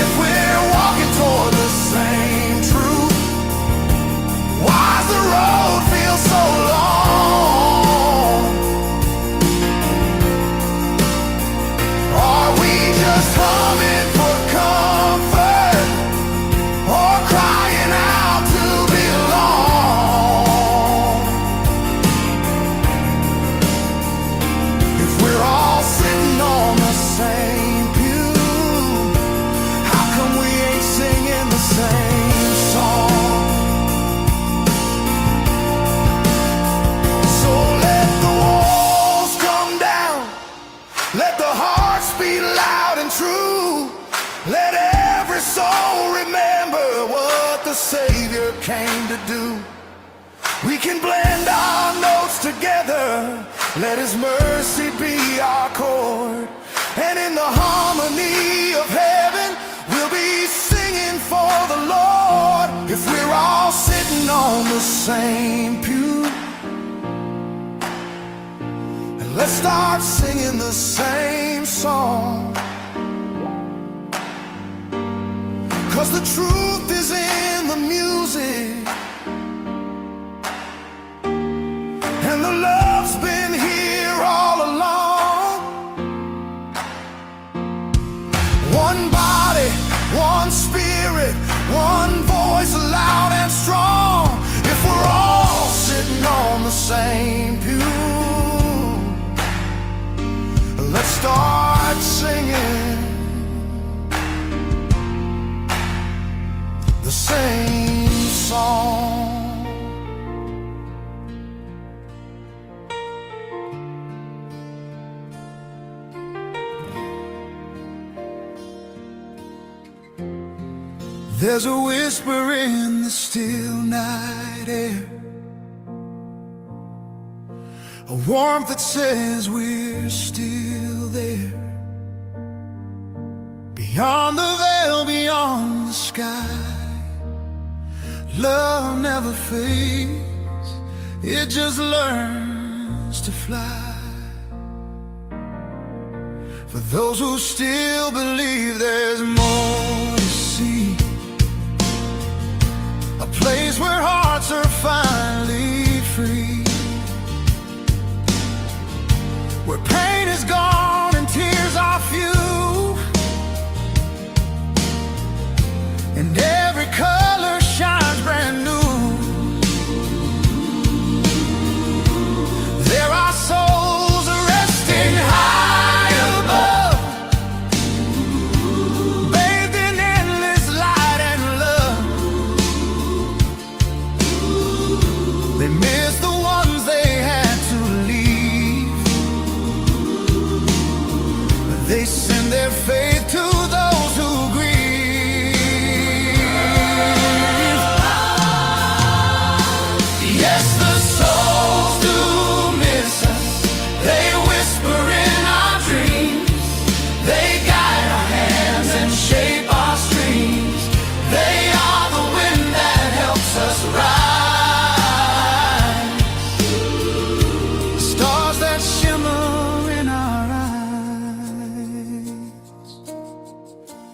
S1: If we're walking toward the same truth, why's the road feel so long? Are we just humming for comfort, or crying out to belong? If we're all sitting on the same pew, how come we ain't singing the same song? So let the walls come down, let the hearts beat loud and true. Let every soul remember what the Savior came to do. We can blend our notes together, let His mercy be our chord, and in the harmony of heaven we'll be singing for the Lord. If we're all sitting on the same pew, and let's start singing the same song. 'Cause the truth is in the music, and the love's been here all along. One body, one spirit, one voice loud and strong. If we're all sitting on the same pew, let's start singing the same song. There's a whisper in the still night air, a warmth that says we're still there. Beyond the veil, beyond the sky, love never fades, it just learns to fly. For those who still believe there's more to see, a place where hearts are finally free, where pain is gone and tears are few, and every color shines brand new. There are souls resting high above, their faith to those who grieve. Yes, the souls do miss us. They whisper in our dreams. They guide our hands and shape our streams. They are the wind that helps us rise. Stars that shimmer in our eyes.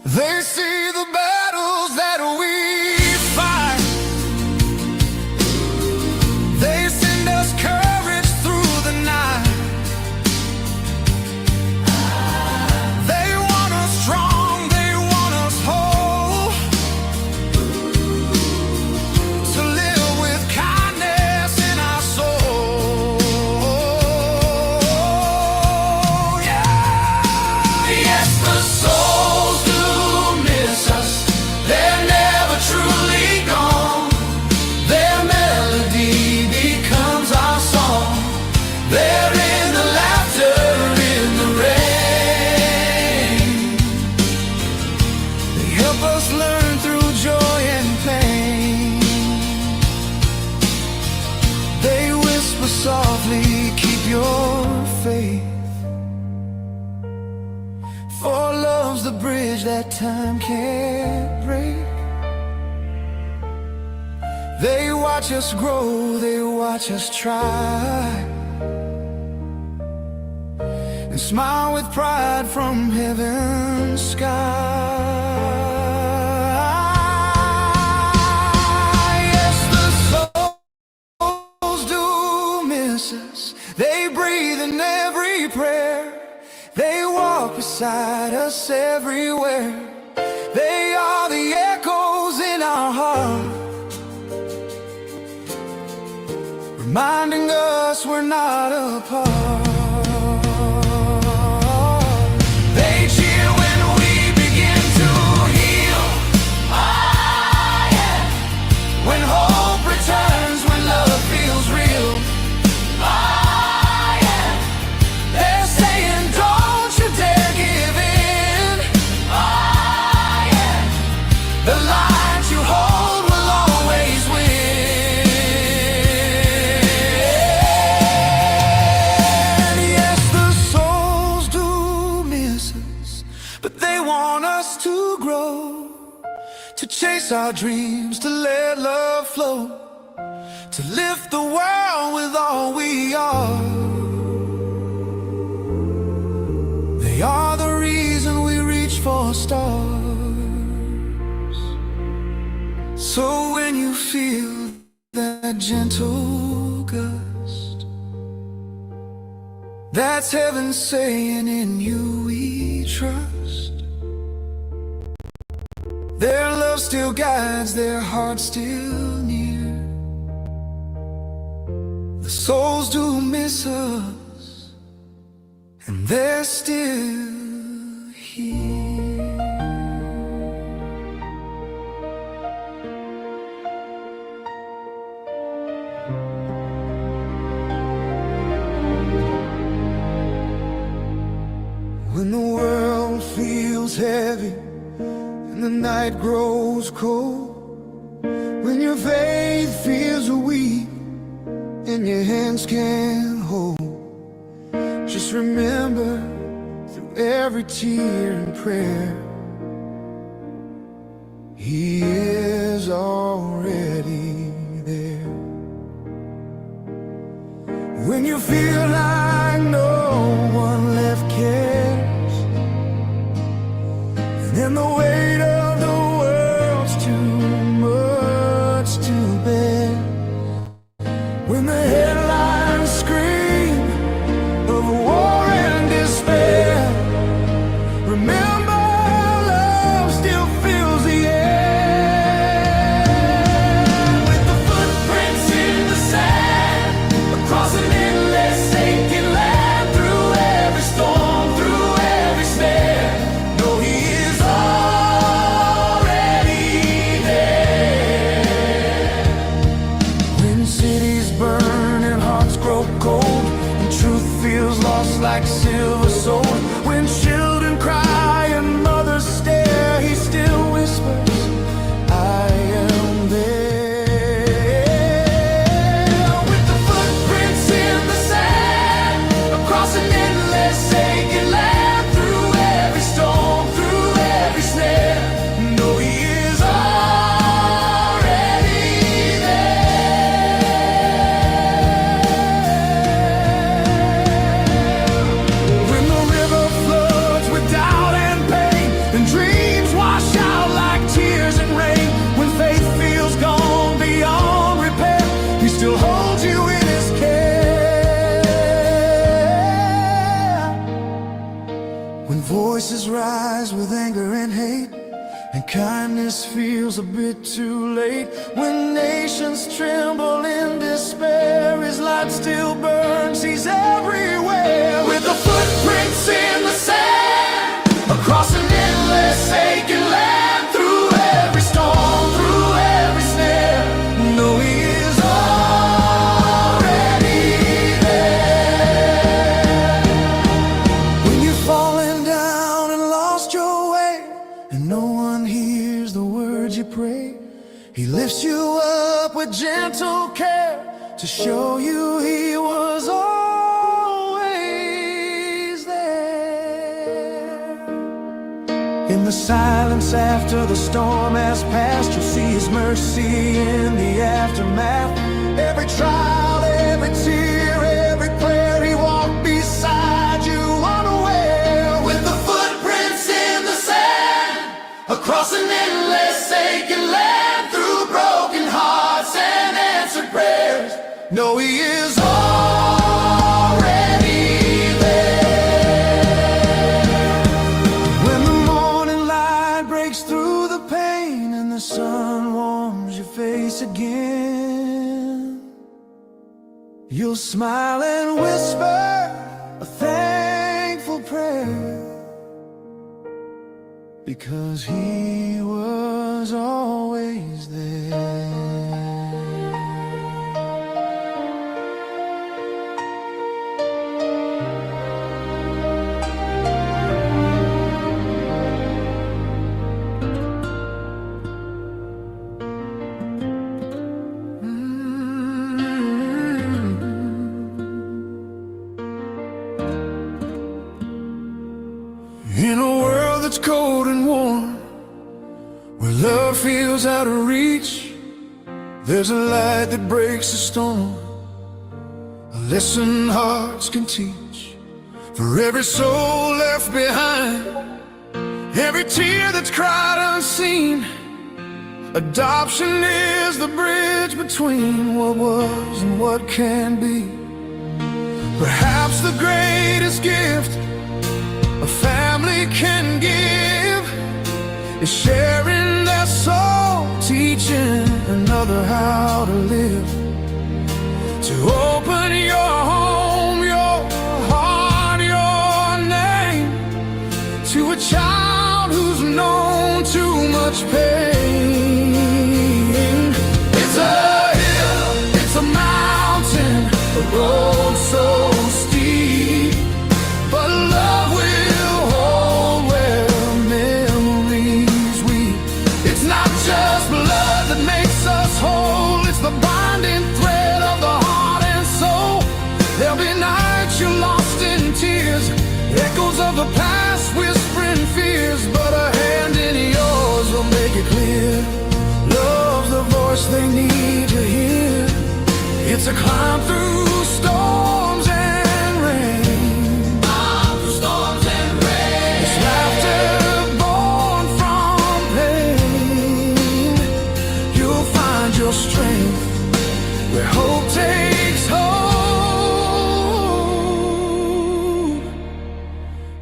S1: They see the battles that we fight. They send us courage through the night. They want us strong, they want us whole, to live with kindness in our soul. Yeah. Yes, the souls do miss us. They're never truly gone. Their melody becomes our song. They're in the laughter, in the rain. They help us learn through joy and pain. They whisper softly, keep your faith. For love's the bridge that time can't break. They watch us grow, they watch us try, and smile with pride from heaven's sky. Yes, the souls do miss us. They breathe in every prayer. They walk beside us everywhere. They are the echoes in our heart, reminding us we're not apart. They cheer when we begin to heal. Ah, yeah. When hope returns, when love feels real. Ah, yeah. They're saying, don't you dare give in. Ah, yeah. The light you hold will always win. Yes, the souls do miss us, but they want us to grow, to chase our dreams, to let love flow, to lift the world with all we are. They are the reason we reach for stars. So when you feel that gentle gust, that's heaven saying, in you we trust. Their love still guides, their heart still near. The souls do miss us, and they're still here. When the world feels heavy and the night grows cold, when your faith feels weak and your hands can't hold, just remember, through every tear and prayer, He is already there. When you feel like no one left cares, and then the weight of the world's too much to bear, when the headlines scream of war and despair, remember, love still fills the air. With the footprints in the sand, across an endless aching land, through every storm, through every snare, know He is all voices rise with anger and hate, and kindness feels a bit too late. When nations tremble in despair, His light still burns, He's everywhere. With the footprints in the sand, across an endless aching land, through every storm, through every snare, know He is already there. When you've fallen down and lost your way, and no one hears the words you pray, He lifts you up with gentle care to show you He was always there. In the silence after the storm has passed, you'll see His mercy in the aftermath. Every trial, every tear, every prayer, He walked beside you unaware. With the footprints in the sand, across an endless aching land, through broken hearts and answered prayers, know He is already there. When the morning light breaks through the pain and the sun warms your face again, you'll smile and whisper a thankful prayer, because He was always there. In a world that's cold and warm, where love feels out of reach, there's a light that breaks the storm, a lesson hearts can teach. For every soul left behind, every tear that's cried unseen, adoption is the bridge between what was and what can be. Perhaps the greatest gift a family can give is sharing their soul, teaching another how to live. To open your home, your heart, your name to a child who's known too much pain. It's a hill, it's a mountain, a road so steep, but love will of the past, whispering fears, but a hand in yours will make it clear. Love's the voice they need to hear. It's a climb through storms and rain. Climb through storms and rain. It's laughter born from pain. You'll find your strength where hope takes hold.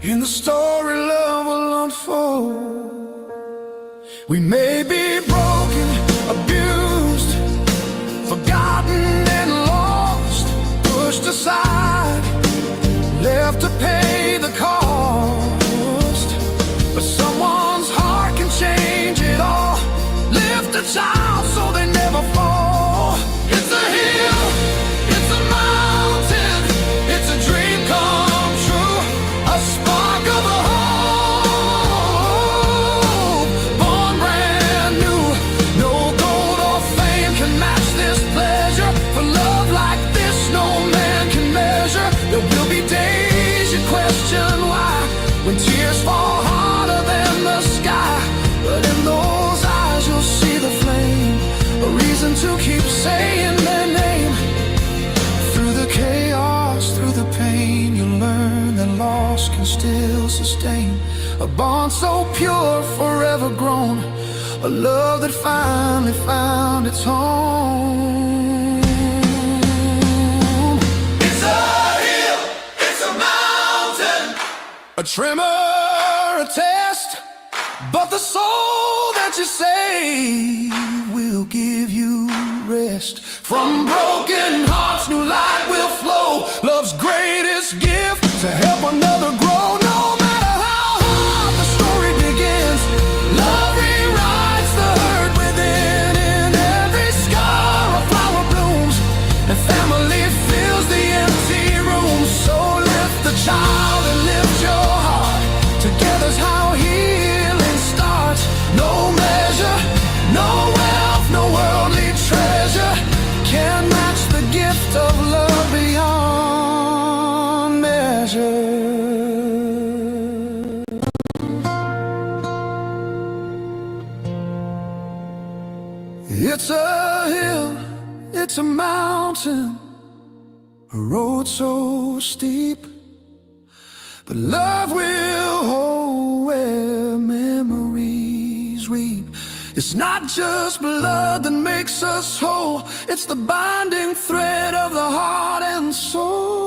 S1: In the story love will unfold. We may be broken, abused, forgotten and lost, pushed aside, left to pay the cost. But someone's heart can change it all. Lift a child so they never fall. It's a hill, it's a mountain, it's a dream come true, a spark of a hope, born brand new. No gold or fame can match this pleasure. For love like this no man can measure. There will be days you question why, when tears fall harder than the sky. But in those eyes you'll see the flame, a reason to keep saying their name. Through the chaos, through the pain, you learn that loss can still sustain. A bond so pure, forever grown, a love that finally found its home. It's a hill, it's a mountain, a tremor a test, but the soul that you save will give you rest. From broken hearts, new light will flow. Love's greatest gift to help another grow. No matter how hard the story begins, love rewrites the hurt within. In every scar, a flower blooms, and family fills the empty room. So lift the child and lift your heart. Together's how healing starts. No measure, no wealth, no worldly treasure can match the gift of love beyond measure. It's a hill, it's a mountain, a road so steep, but love will hold where memories weep. It's not just blood that makes us whole, it's the binding thread of the heart and soul.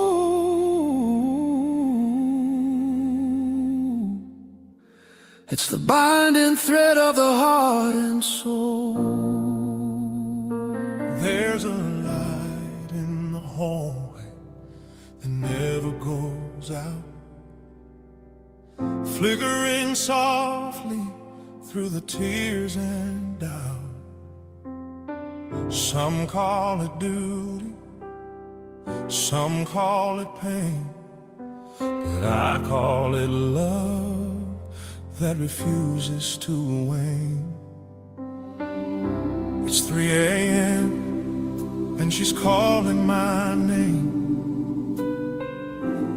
S1: It's the binding thread of the heart and soul.
S6: There's a light in the hallway that never goes out, flickering softly through the tears and doubt. Some call it duty, some call it pain, but I call it love that refuses to wane. It's 3 a.m. and she's calling my name.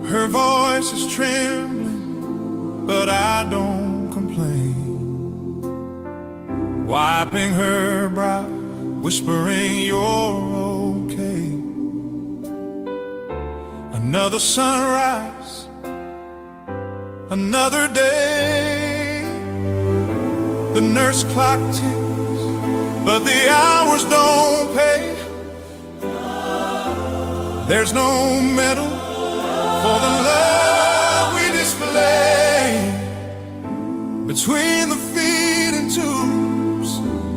S6: Her voice is trembling, but I don't complain. Wiping her brow, whispering you're okay. Another sunrise, another day. The nurse clock ticks, but the hours don't pay. There's no medal for the love we display. Between the feet and tubes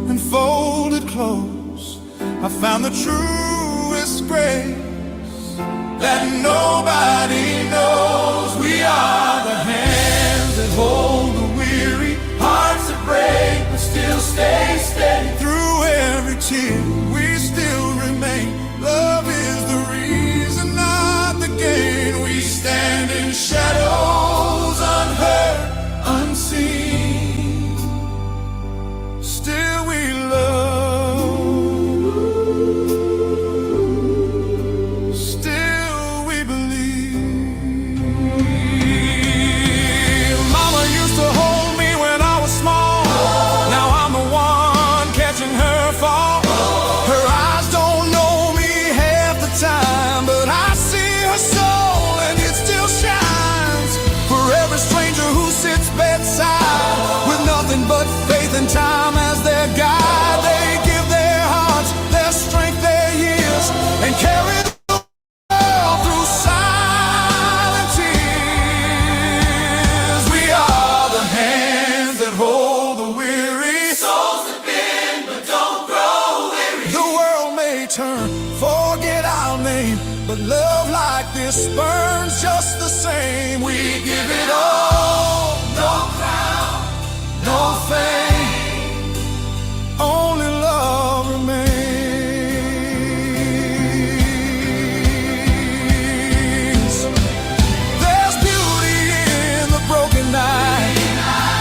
S6: and folded clothes, I found the truest grace that nobody knows. We are the hands that hold the weary, hearts that break but still stay steady. Through every tear we still remain. Love is the reason, not the gain. We stand in shadows, unheard, unseen. Still we love, still we believe. Mama used to hold me when I was small. Now I'm the one catching her fall. Her eyes don't know me half the time, but I see her soul and it still shines. For every stranger who sits bedside with nothing but faith and time as their guide, they give their hearts, their strength, their years, and carry the world through silent tears. We are the hands that hold the weary, souls that bend but don't grow weary. The world may turn, forget our name, but love like this burns just the same. We give it all, no crown, no fame, only love remains. There's beauty in the broken night,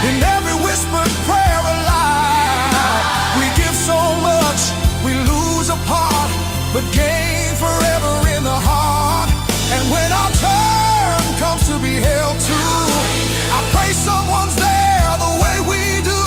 S6: in every whispered prayer alive. We give so much, we lose a part, but gain forever in the heart. And when our turn comes to be held to, I pray someone's there the way we do,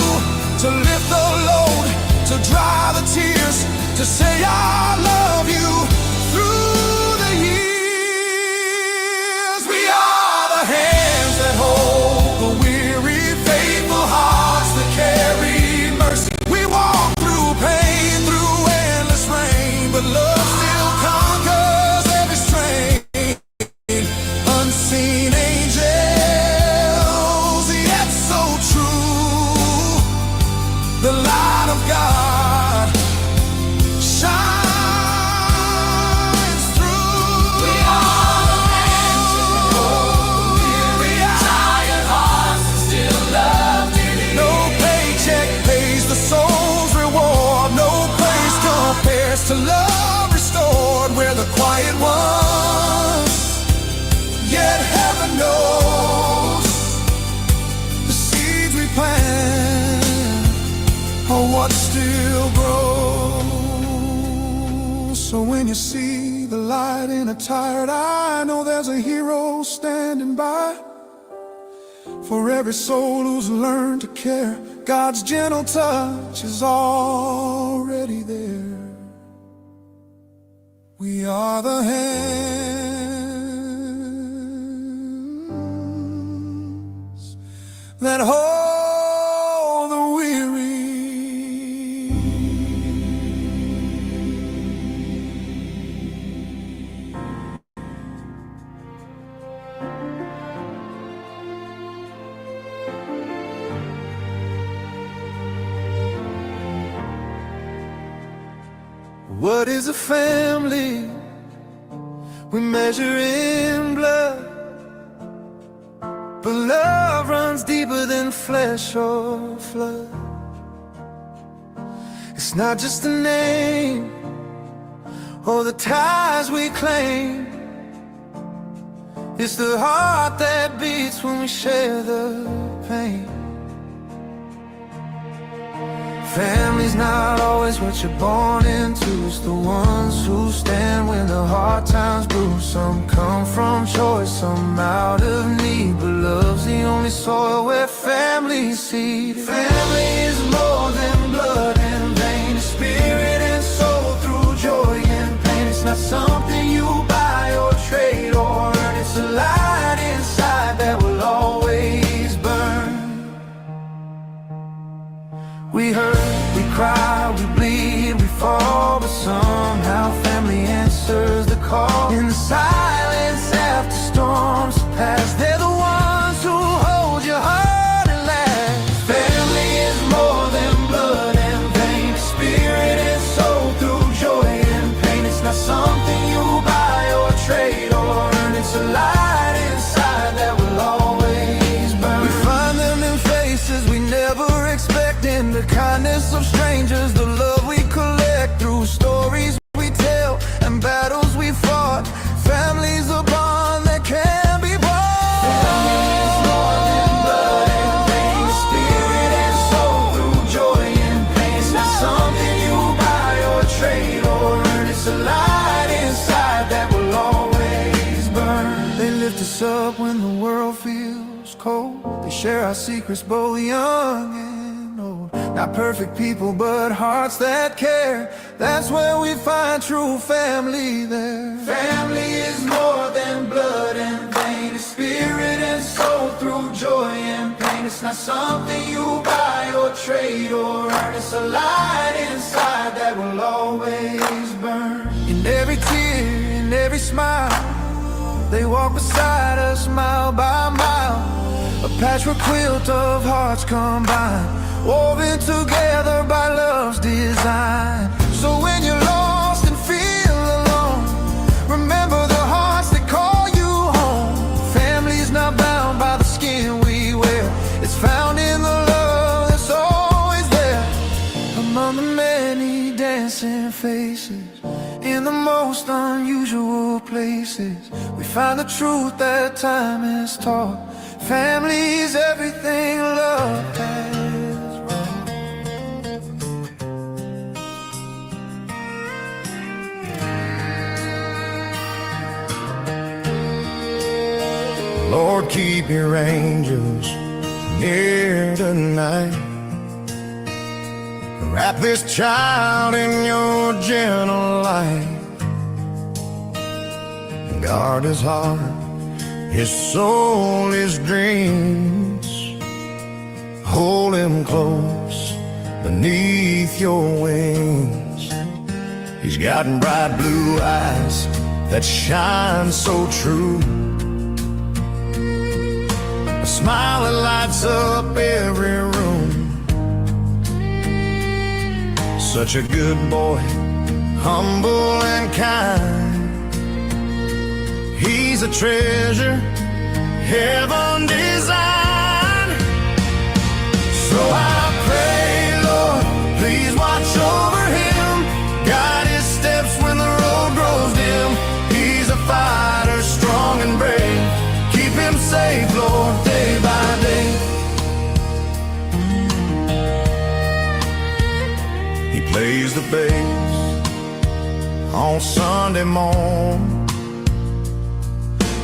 S6: to lift the load, to dry the tears, to say I love you through the years. We are the hands that hold the weary, faithful hearts that carry mercy. We walk through pain, through endless rain, but love still conquers every strain. Unseen angels, yet so of God shines through. We are the hands that hold weary tired hearts and still love dearly. No paycheck pays the soul's reward. No place compares to love restored. We're the quiet ones, yet heaven knows the seeds we plant are what still grows. So when you see the light in a tired eye, know there's a hero standing by. For every soul who's learned to care, God's gentle touch is already there. We are the hands that hold the weary. What is a family? We measure in blood, but love runs deeper than flesh or flood. It's not just a name or the ties we claim. It's the heart that beats when we share the pain. Family's not always what you're born into. It's the ones who stand when the hard times brew. Some come from choice, some out of need, but love's the only soil where family's seed. Family is more than blood and vein. It's spirit and soul through joy and pain. It's not something you buy or trade or earn. It's a light inside that will always burn. We hurt, we cry, we bleed, we fall, but somehow family answers the call. In the silence after storms pass, they're the ones who hold your heart and last. Family is more than blood and vein, spirit and soul through joy and pain. It's not something you buy or trade or earn. It's a light inside that will always burn. We find them in faces we never expect, in the kindness of strangers, the love we collect through stories we tell and battles we fought. Family's a bond that can't be bought. Family is more than blood and pain, spirit and soul through joy and pain. It's not something you buy or trade or earn. It's a light inside that will always burn. They lift us up when the world feels cold. They share our secrets, both young and old. Not perfect people, but hearts that care. That's where we find true family there. Family is more than blood and vein. It's spirit and soul through joy and pain. It's not something you buy or trade or earn. It's a light inside that will always burn. In every tear, in every smile, they walk beside us mile by mile. A patchwork quilt of hearts combined, woven together by love's design. So when you're lost and feel alone, remember the hearts that call you home. Family's not bound by the skin we wear. It's found in the love that's always there. Among the many dancing faces, in the most unusual places, we find the truth that time has taught. Family's everything love has wrought. Lord, keep your angels near tonight. Wrap this child in your gentle light. Guard his heart, his soul, his dreams. Hold him close beneath your wings. He's got bright blue eyes that shine so true, a smile that lights up every room.
S1: Such a good boy, humble and kind. He's a treasure heaven designed. So I pray, Lord, please watch over him. Guide his steps when the road grows dim. He's a fighter, strong and brave. Keep him safe, Lord, day by day. He plays the bass on Sunday morn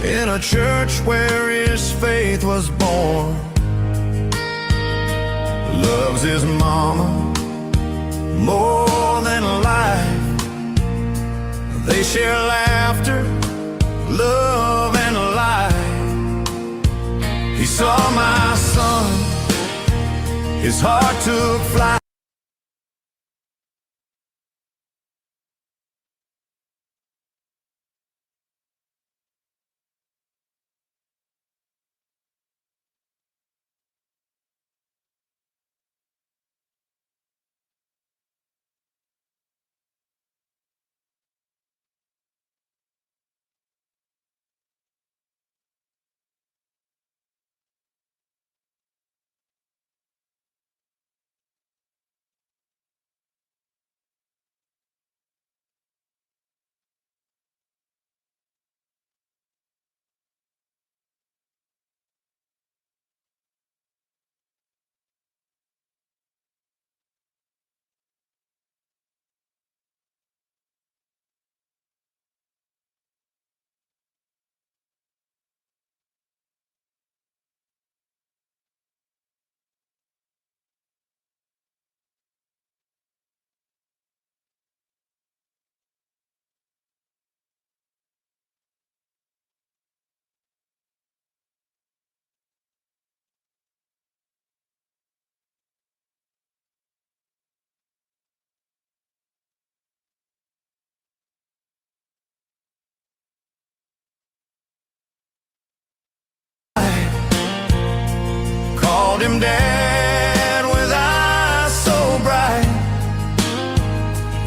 S1: in a church where his faith was born. Loves his mama more than life. They share laughter, love, and life. He saw my son, his heart took flight. Called him dad with eyes so bright.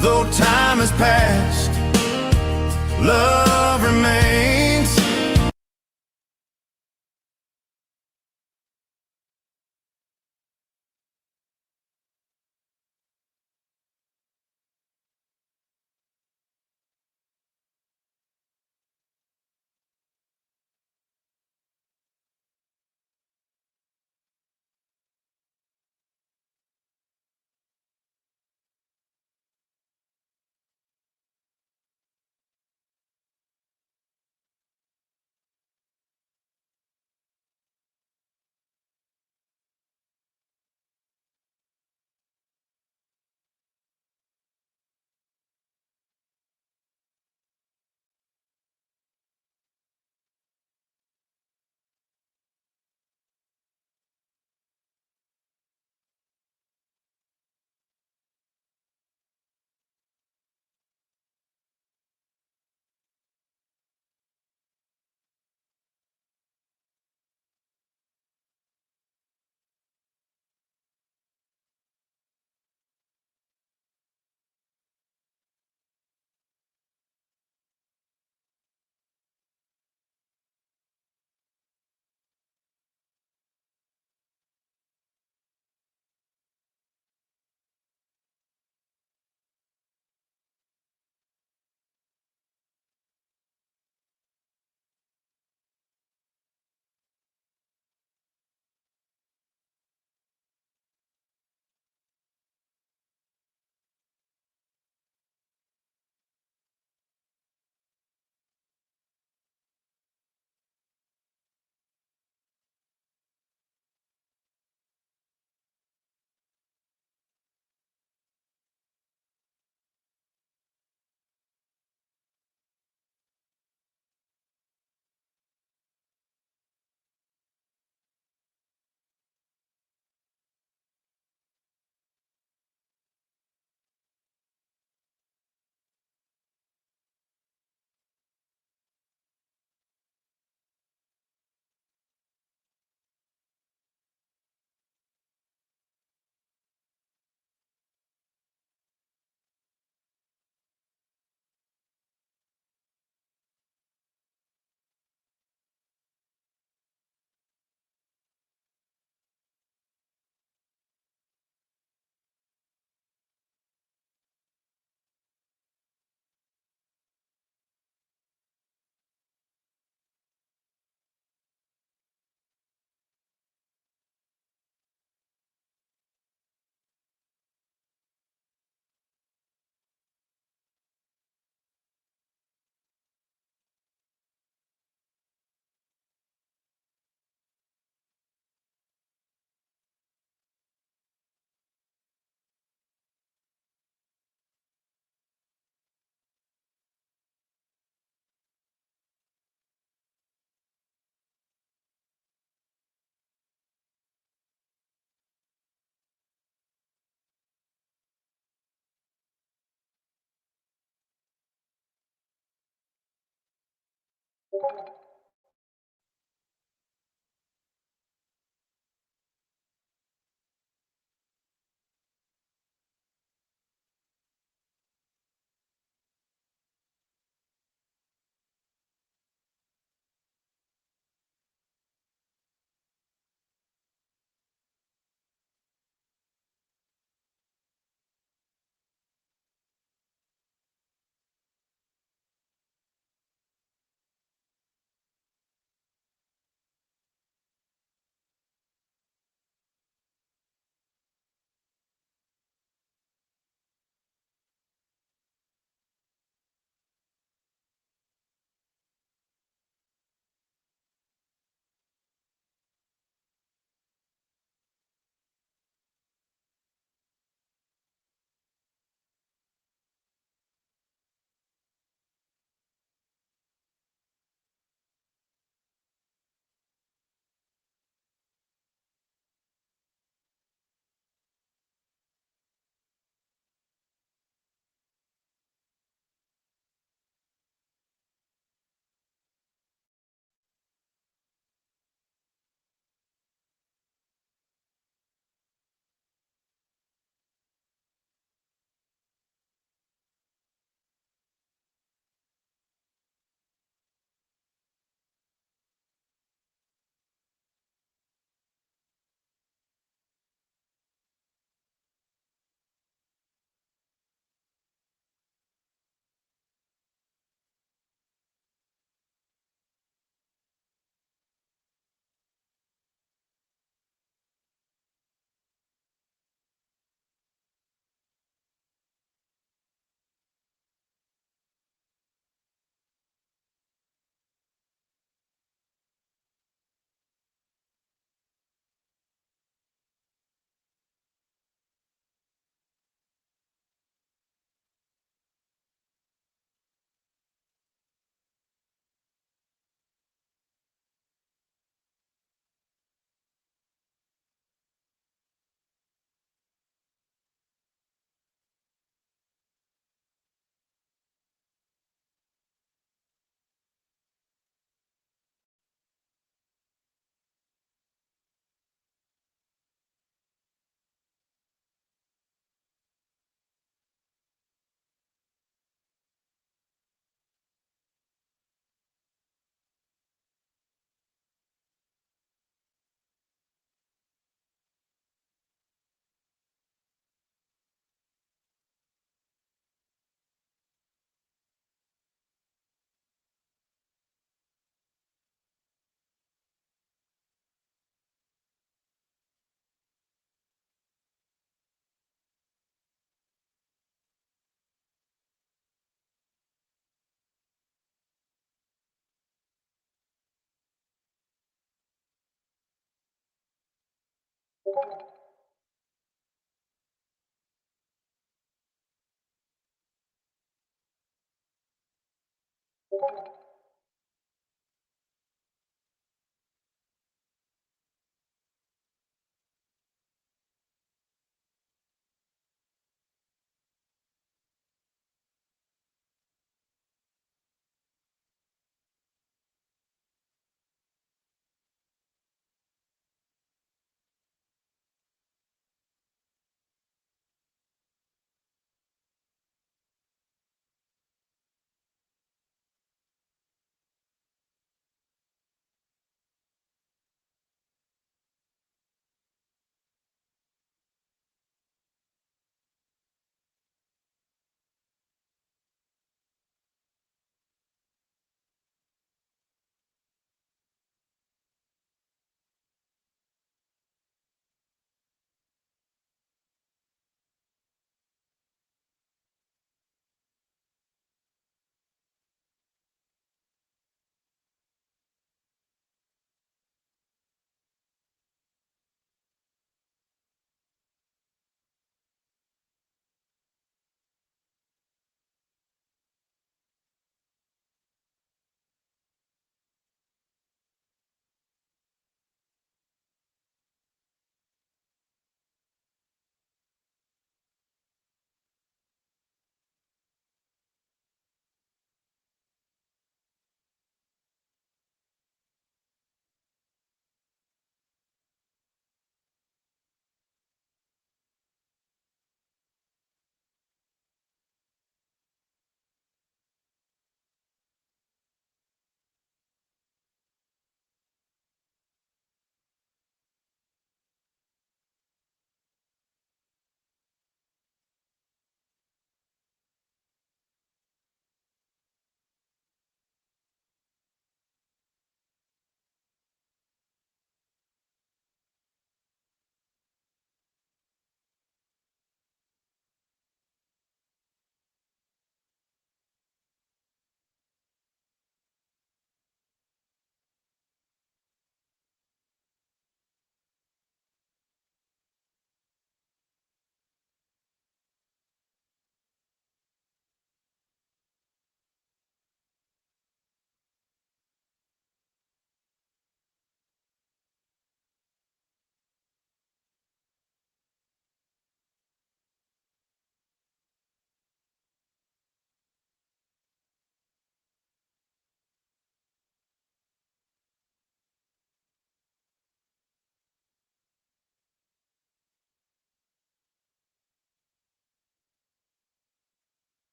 S1: Though time has passed, love remains.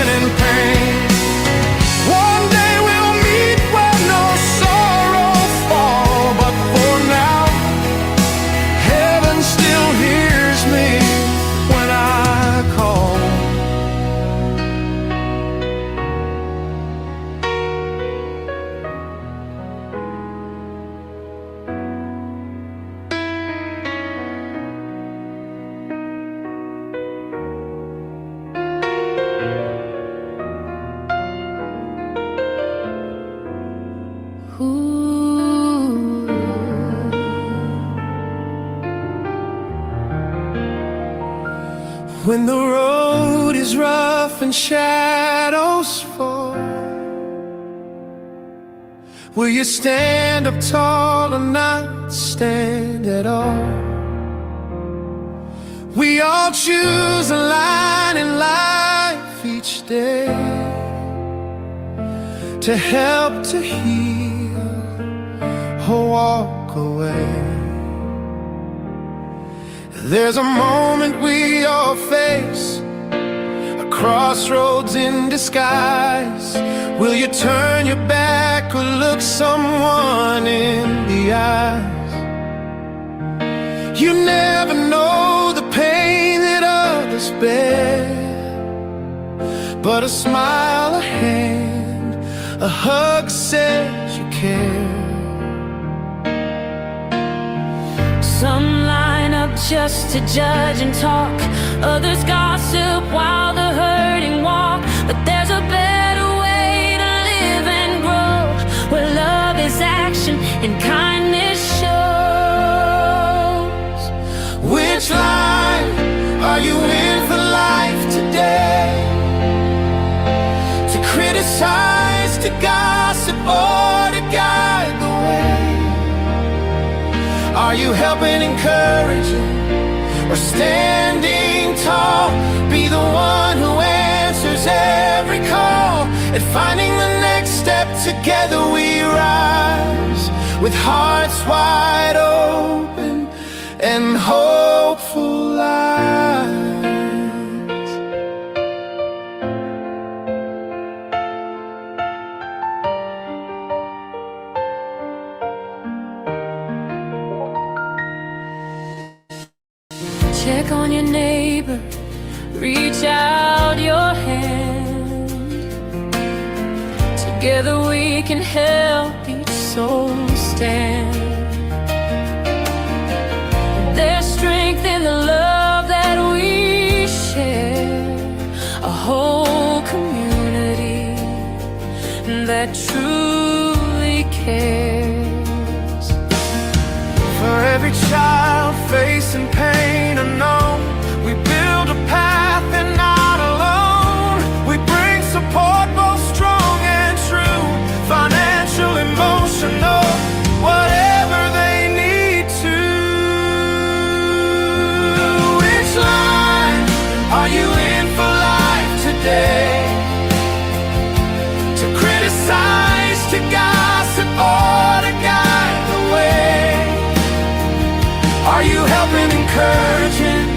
S6: In pain. One day we'll meet where no sorrow fall, but for now, heaven still hears me when I call. When the road is rough and shadows fall, will you stand up tall or not stand at all? We all choose a line in life each day to help to heal or walk away. There's a moment we all face, a crossroads in disguise. Will you turn your back or look someone in the eyes? You never know the pain that others bear, but a smile, a hand, a hug says you care.
S3: Some line up just to judge and talk, others gossip while the hurting walk. But there's a better way to live and grow, where love is action and kindness shows.
S6: Which line are you in for life today? To criticize, to gossip, or to guide the way? Are you helping, encouraging, or standing tall? Be the one who answers every call. And finding the next step, together we rise, with hearts wide open and hopeful eyes.
S3: Check on your neighbor, reach out your hand. Together we can help each soul stand. There's strength in the love that we share, a whole community that truly cares.
S6: For every child facing pain unknown, we build a path and not alone. We bring support both strong and true, financial, emotional, whatever they need to. Which line are you in for life today? To criticize, to gossip, or to guide the way? Are you helping, encouraging,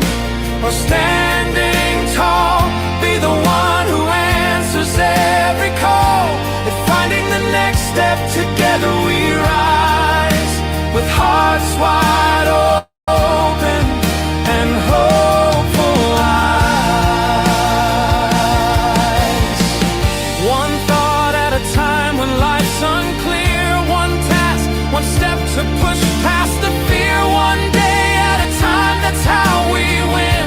S6: or standing tall? Be the one who answers every call. And finding the next step, together we rise, with hearts wide open and hopeful eyes. One thought at a time when life's unclear. One task, one step to push past the fear. One day at a time, that's how we win.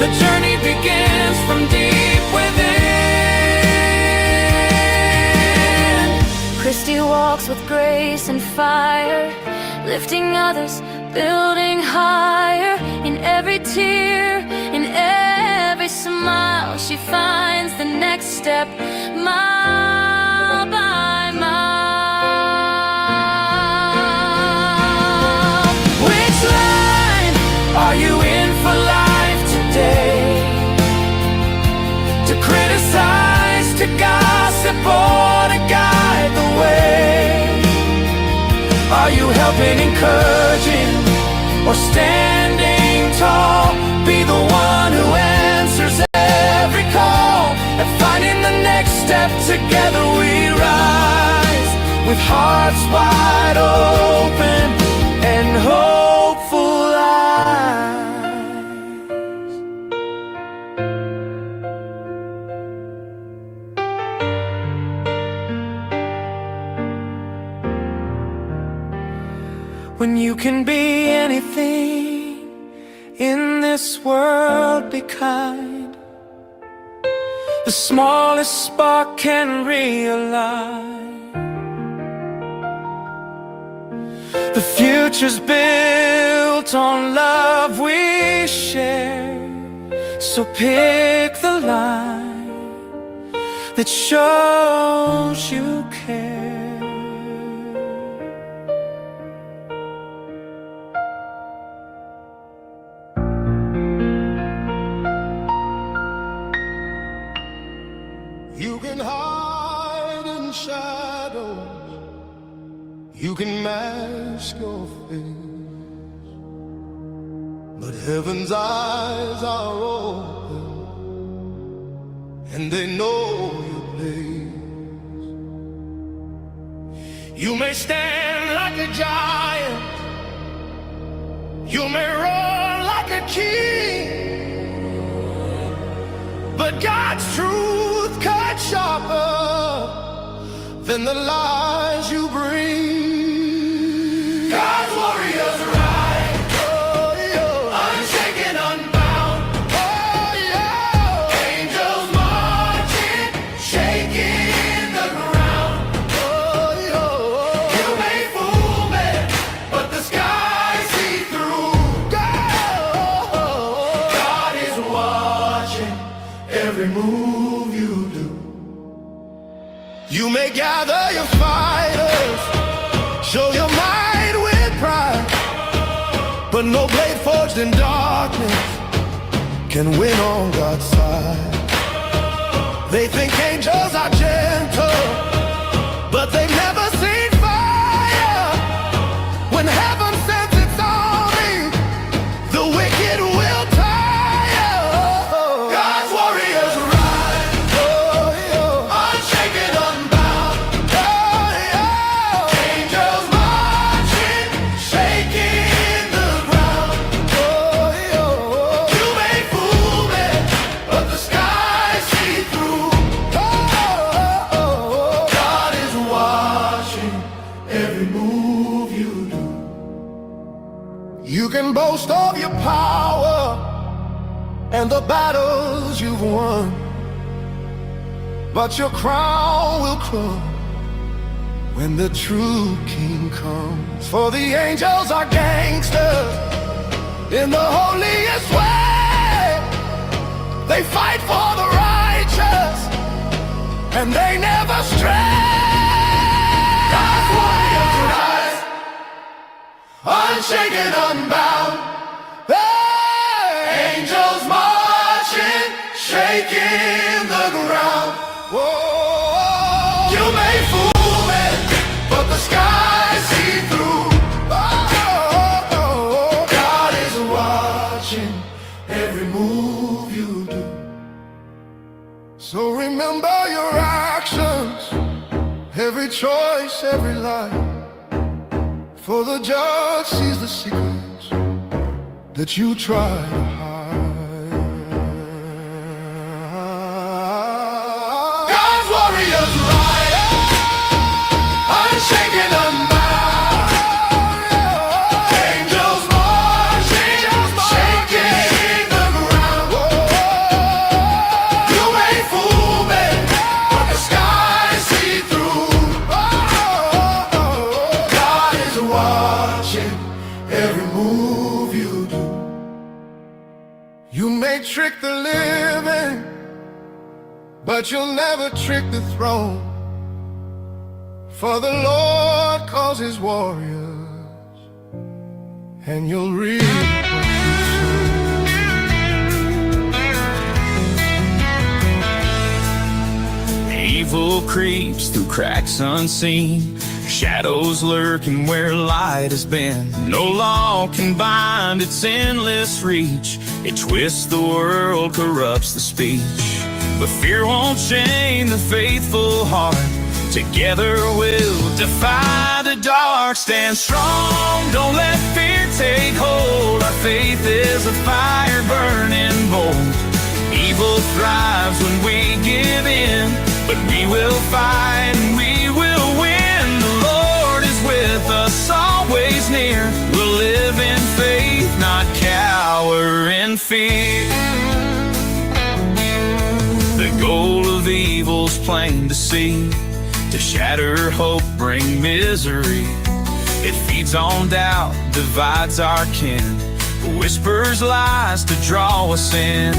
S6: The journey begins from deep within.
S3: Christy walks with grace and fire, lifting others, building higher. In every tear, in every smile, she finds the next step, mile by mile. Which line are you in for life today? To criticize, to gossip, or to guide the way? Are you helping, encouraging, or standing tall? Be the one who answers every call. And finding the next step, together we rise, with hearts wide open and hopeful eyes. When you can be anything in this world, be kind. The smallest spark can realign. The future's built on love we share. So pick the line that shows you care.
S6: You can hide in shadows, you can mask your face, but heaven's eyes are open and they know your place. You may stand like a giant, you may roar like a king, but God's truth cuts sharper than the lies you bring. God's warriors rise, unshaken, unbound. Angels marching, shaking the ground. You may fool me, but the sky see through. God is watching every move you do. You may gather your fighters, show your might with pride, but no blade forged in darkness can win on God's side. They think angels are gentle, but they've never seen fire. When heaven sends its army, the wicked will tire. God's warriors rise, unshaken, unbound. Angels marching, shaking the ground. You may fool me, but the skies see through. God is watching every move you do. You can boast of your power and the battles you've won, but your crown will crumble when the true king comes. For the angels are gangsters in the holiest way. They fight for the righteous and they never stray. God's warriors rise, unshaken, unbound. Angels marching, shaking the ground. Whoa, you may fool me, but the skies see through. God is watching every move you do. So remember your actions, every choice, every lie. For the judge sees the secrets that you try to hide. God's warriors rise, unshaken, unbound. Angels marching, shaking the ground. You may fool me, but the skies see through. God is watching every move you do. You may trick the living, but you'll never trick the throne. For the Lord calls his warriors, and you'll reap what you sow.
S2: Evil creeps through cracks unseen, shadows lurking where light has been. No law can bind its endless reach. It twists the world, corrupts the speech. But fear won't chain the faithful heart. Together we'll defy the dark. Stand strong, don't let fear take hold. Our faith is a fire burning bold. Evil thrives when we give in, but we will fight and we will win. The Lord is with us, always near. We'll live in faith, not cower in fear. The goal of evil's plain to see, to shatter hope, bring misery. It feeds on doubt, divides our kin, whispers lies to draw us in.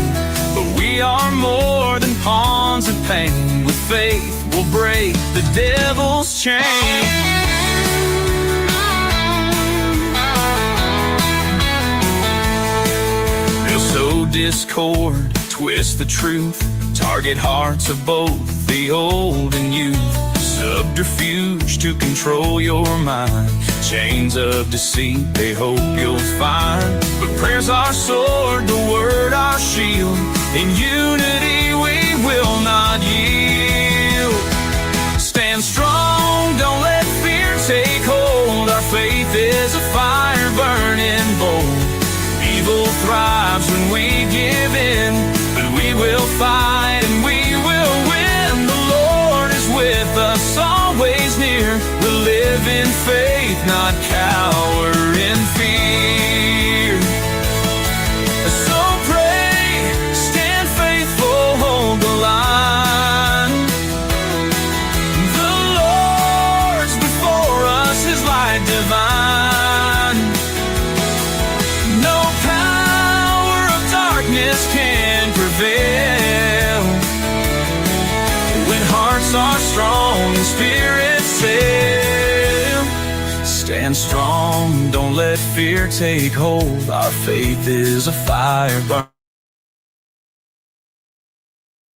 S2: But we are more than pawns of pain. With faith we'll break the devil's chain. They'll sow discord, twist the truth, target hearts of both the old and youth. Subterfuge to control your mind, chains of deceit they hope you'll find. But prayer's our sword, the word our shield. In unity we will not yield. Stand strong, don't let fear take hold. Our faith is a fire burning bold. Evil thrives when we give in, but we will fight and we will win. The Lord is with us, always near. We'll live in faith, not cower in fear. So pray, stand faithful, hold the line. The Lord's before us, his light divine. No power of darkness can prevail. When hearts are strong and spirits sail, stand stand strong, don't let fear take hold. Our faith is a fire burn.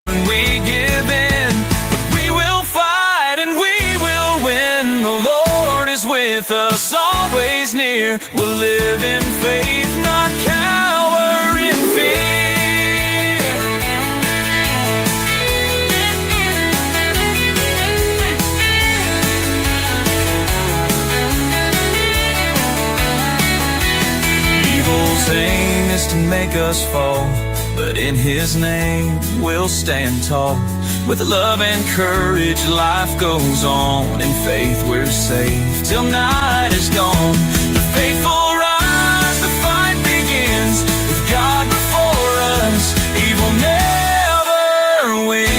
S2: We give in, but we will fight and we will win. The Lord is with us, always near. We'll live in faith, not cower in fear. Evil's aim is to make us fall, but in His name we'll stand tall. With love and courage life goes on. In faith we're safe till night is gone. The faithful rise, the fight begins. With God before us, evil never wins.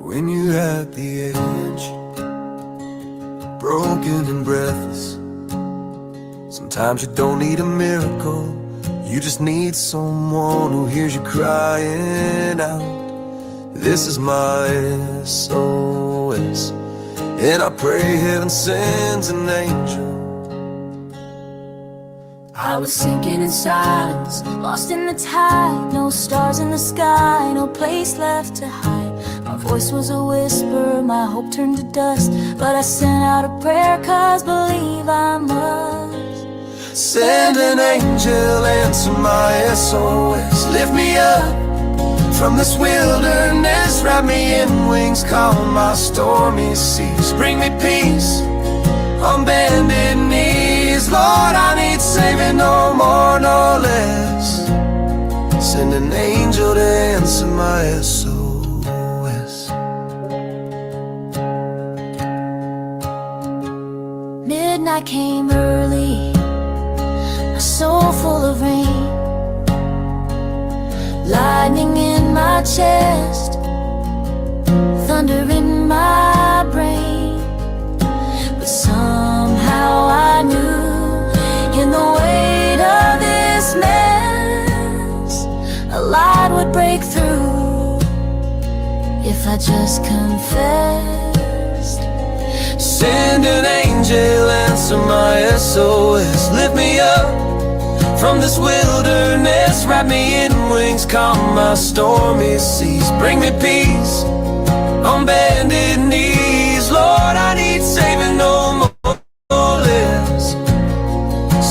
S6: When you're at the edge, broken and breathless, sometimes you don't need a miracle, you just need someone who hears you crying out. This is my SOS, and I pray heaven sends an angel.
S3: I was sinking in silence, lost in the tide. No stars in the sky, no place left to hide. My voice was a whisper, my hope turned to dust. But I sent out a prayer, cause believe I must.
S6: Send an angel, answer my SOS. Lift me up from this wilderness, wrap me in wings, calm my stormy seas. Bring me peace on bended knees. Lord, I need saving, no more, no less. Send an angel to answer my SOS.
S3: Midnight came early, my soul full of rain, lightning in my chest, thunder in my brain. But somehow I knew, in the weight of this mess, a light would break through if I just confessed.
S6: Send an angel, answer my SOS. Lift me up from this wilderness, wrap me in wings, calm my stormy seas. Bring me peace on bended knees. Lord, I need saving, no more, no less.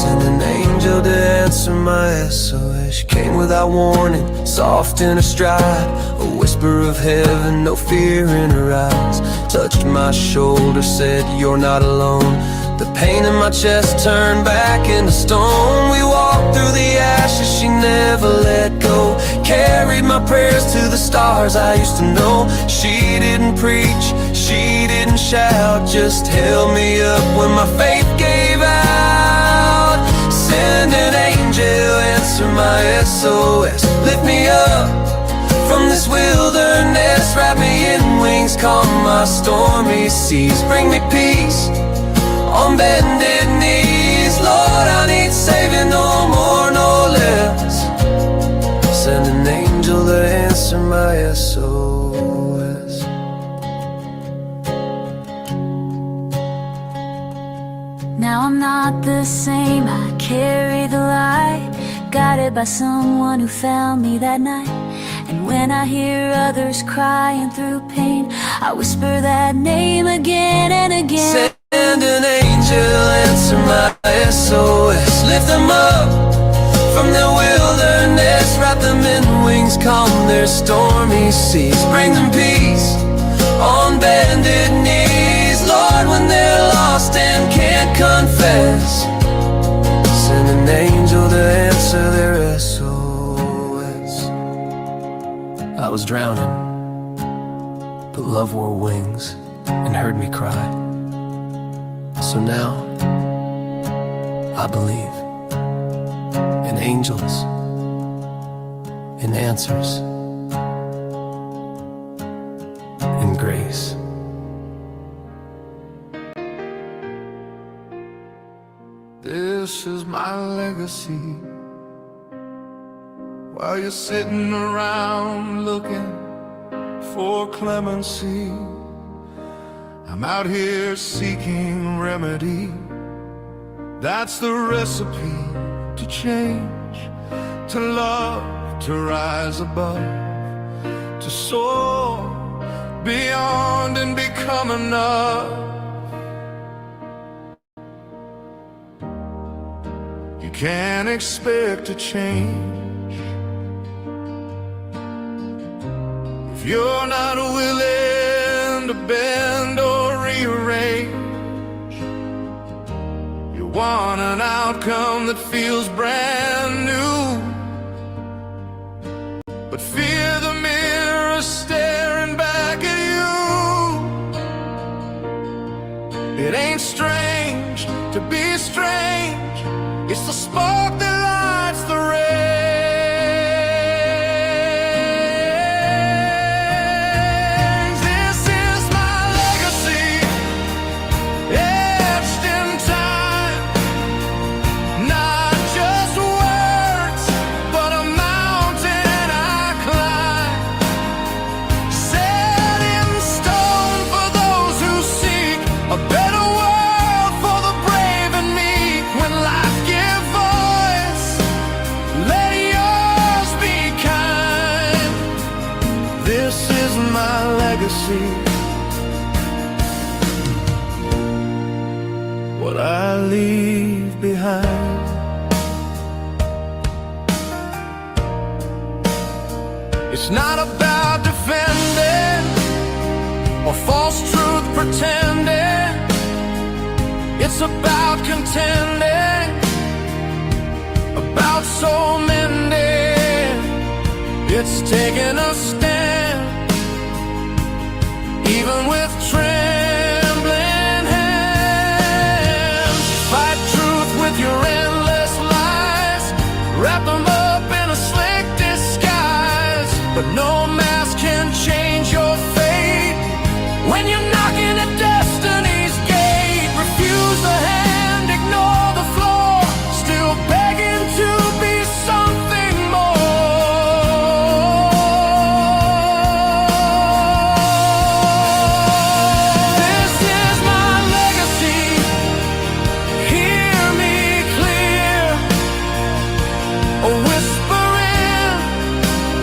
S6: Send an angel to answer my SOS. She came without warning, soft in her stride, a whisper of heaven, no fear in her eyes. Touched my shoulder, said you're not alone. The pain in my chest turned back into stone. We walked through the ashes, she never let go. Carried my prayers to the stars I used to know. She didn't preach, she didn't shout, just held me up when my faith gave out. Send an angel, answer my SOS. Lift me up from this wilderness, wrap me in wings, calm my stormy seas. Bring me peace on bended knees. Lord, I need saving, no more, no less. Send an angel to answer my SOS.
S3: Now I'm not the same, I carry the light, guided by someone who found me that night. And when I hear others crying through pain, I whisper that name again and again.
S6: Send an angel, answer my SOS. Lift them up from the wilderness, wrap them in wings, calm their stormy seas. Bring them peace on bended knees. Lord, when they're lost and can't confess, send an angel to answer their SOS. I was drowning, but love wore wings and heard me cry. So now, I believe in angels, in answers,
S5: place.
S6: This is my legacy. While you're sitting around looking for clemency, I'm out here seeking remedy. That's the recipe to change, to love, to rise above, to soar beyond and become enough. You can't expect to change if you're not willing to bend or rearrange. You want an outcome that feels brand new, but fear the mirror staring back at you. It ain't strange to be strange. It's the spark that lights the rays. This is my legacy, etched in time. Not just words, but a mountain I climb. Set in stone for those who seek a better world for the brave and meek. When life gives voice, let yours be kind. This is my legacy, what I leave behind. It's not about defending or false truth pretending. It's about contending, about soul mending. It's taking a stand, even with trembling hands. Fight truth with your endless lies, wrap them up in a slick disguise. But no mask can change your fate when you're knocking at destiny's gate. Refuse the hand, ignore the floor, still begging to be something more. This is my legacy, hear me clear. A whisper in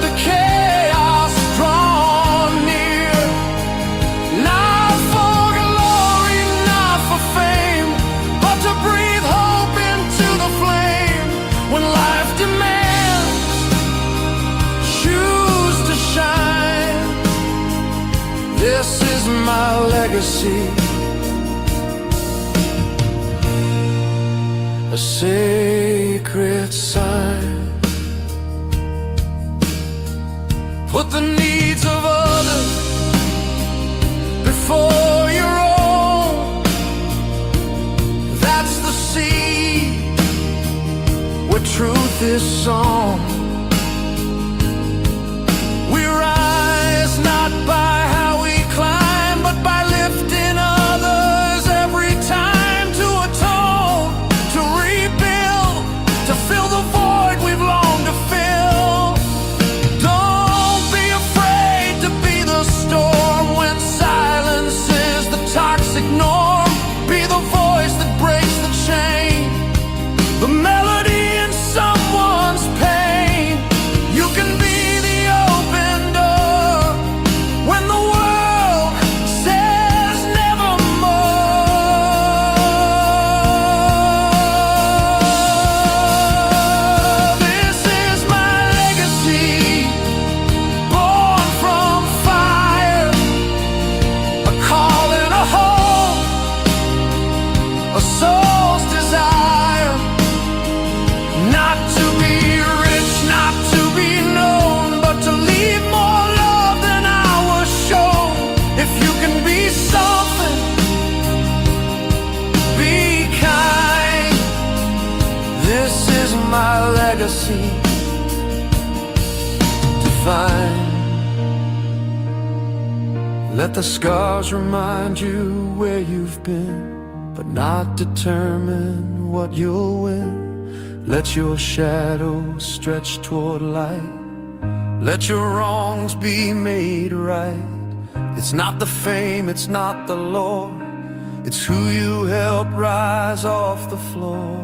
S6: the chaos, drawn near. Not for glory, not for fame, but to breathe hope into the flame. When life demands, choose to shine. This is my legacy, a sacred sign. Put the needs of others before your own. That's the seed where truth is sown. We rise not by how we climb, but by lifting others every time. To atone, to rebuild, to fill the void we've longed to fill. Don't be afraid to be the storm when silence is the toxic norm. Be the voice that breaks the chain, the melody in someone's pain. You can be the open door when the world says nevermore. This is my legacy, born from fire, a call and a hope, a soul's desire. Not to be rich, not to be known, but to leave more love than I was shown. If you can be something, be kind. This is my legacy, divine. Let the scars remind you where you've been, but not determine what you'll win. Let your shadow stretch toward light. Let your wrongs be made right. It's not the fame, it's not the lore, it's who you help rise off the floor.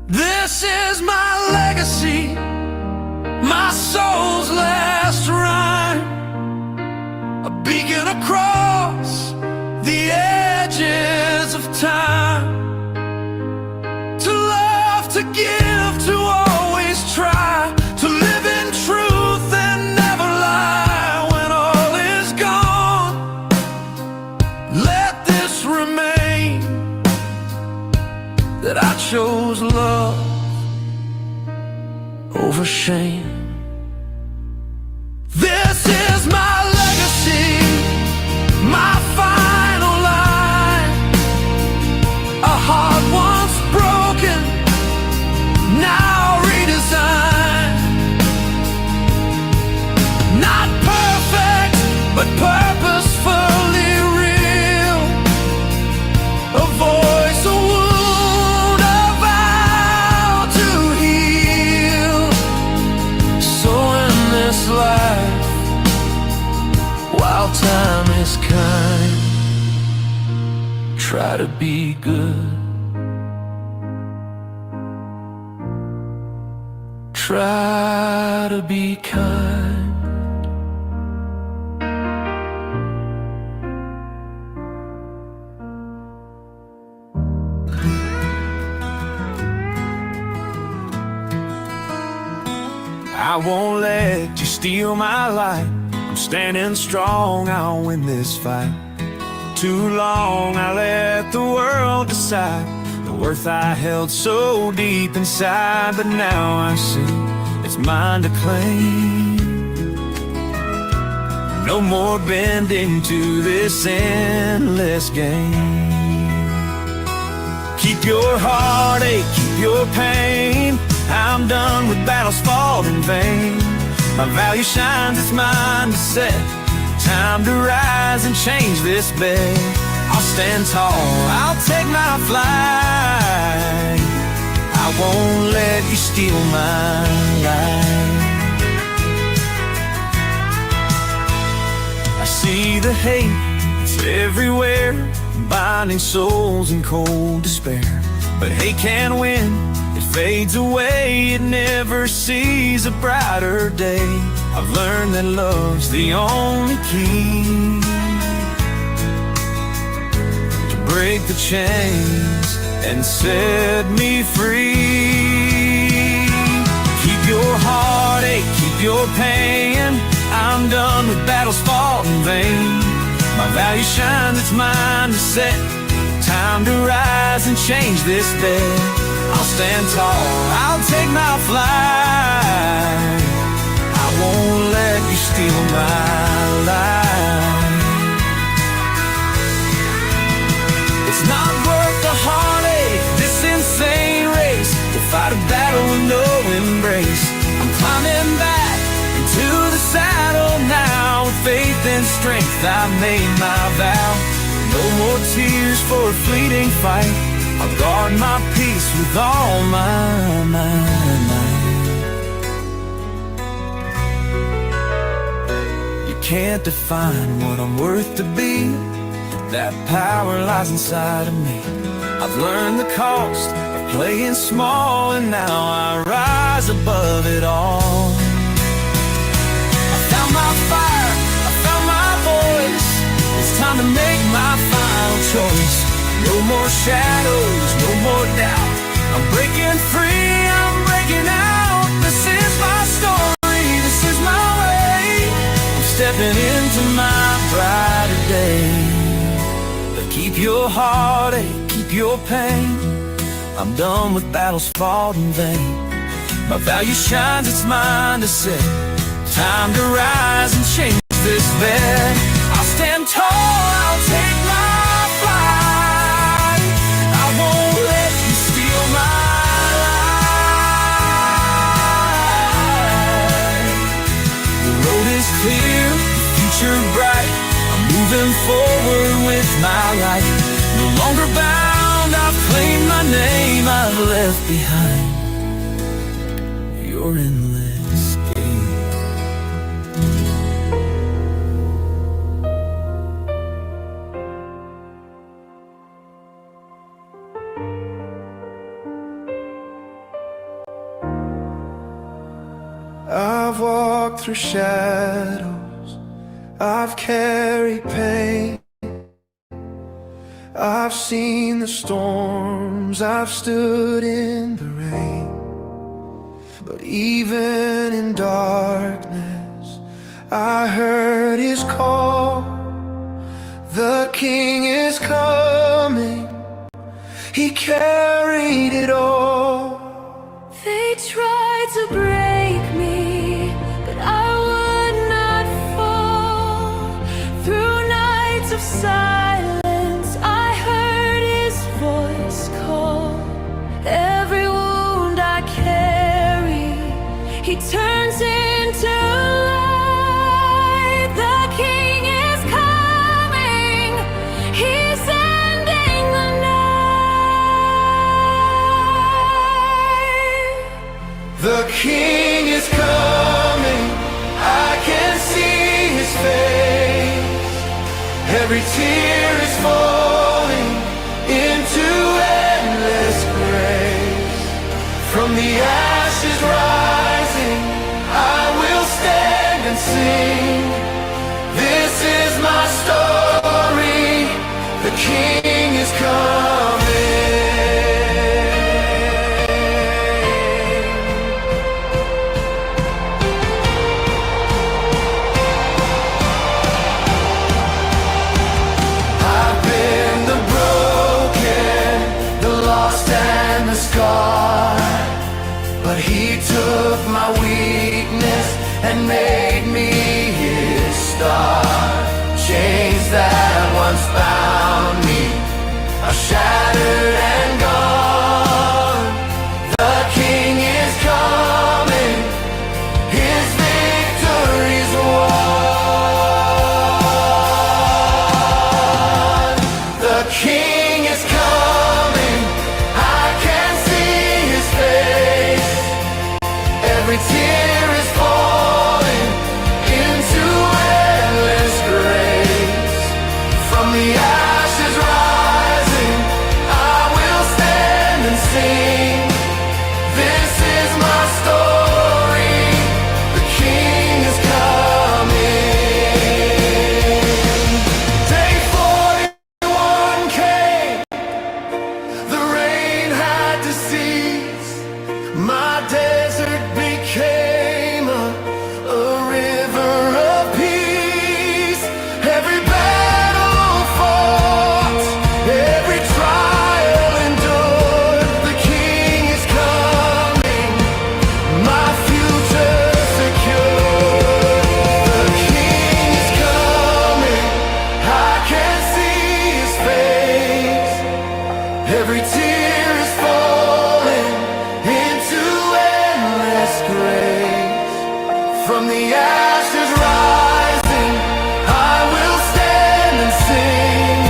S6: This is my legacy, my soul's last rhyme, a beacon across the edges of time. To love, to give, to always try, to live in truth and never lie. When all is gone, let this remain, that I chose love over shame. This is my legacy, my final line, a heart once broken, now redesigned. Not perfect, but purposefully real, a voice, a wound, a vow to heal. So in this life, while time is kind, try to be good. Try to be kind. I won't let you steal my light. I'm standing strong, I'll win this fight. Too long I let the world decide the worth I held so deep inside. But now I see it's mine to claim. No more bending to this endless game. Keep your heartache, keep your pain. I'm done with battles fought in vain. My value shines, it's mine to set. Time to rise and change this bed. I'll stand tall, I'll take my flight. I won't let you steal my light. I see the hate, it's everywhere, binding souls in cold despair. But hate can't win, it fades away, it never sees a brighter day. I've learned that love's the only key to break the chains and set me free. Keep your heartache, keep your pain. I'm done with battles fought in vain. My value shines, it's mine to set. Time to rise and change this bed. I'll stand tall, I'll take my flight. I won't let you steal my life. It's not worth the heartache, this insane race, to fight a battle with no embrace. I'm climbing back into the saddle now. With faith and strength I've made my vow. No more tears for a fleeting fight. I'll guard my peace with all my might. You can't define what I'm worth to be. That power lies inside of me. I've learned the cost of playing small, and now I rise above it all. I found my fire, I found my voice. It's time to make my final choice. No more shadows, no more doubt. I'm breaking free, I'm breaking out. This is my story, this is my way. I'm stepping into my brighter day. But keep your heartache, keep your pain. I'm done with battles fought in vain. My value shines, it's mine to set. Time to rise and change this bed. I'll stand tall, I'll take my flight. I won't let you steal my life.
S2: longer bound, I've claimed my name, I've left behind your endless game.
S6: I've walked through shadows, I've carried pain, I've seen the storms, I've stood in the rain. But even in darkness, I heard his call. The King is coming, he carried it all.
S3: They tried to break me, but I would not fall. Through nights of silence, I heard his voice call. Every wound I carry, he turns into light. The King is coming, he's ending the night.
S6: The King is coming, I can see his face. Every tear is falling into endless grace. From the ashes rising, I will stand and sing. This is my story, the King is coming. I've been the broken, the lost and the scarred, but he took my weakness and made me his star. Chains that once bound me are shattered and gone. The King is coming, his victory's won. The King is coming, I can see his face. Every tear is falling into endless grace. From the ashes rising, I will stand and sing. This is my story, the King is coming. Day 41 came, the rain had to cease. My desert became a river of peace. Every battle fought, every trial endured. The King is coming, my future secure. The King is coming, I can see his face. Every tear is falling into endless grace. From the ashes rising, I will stand and sing.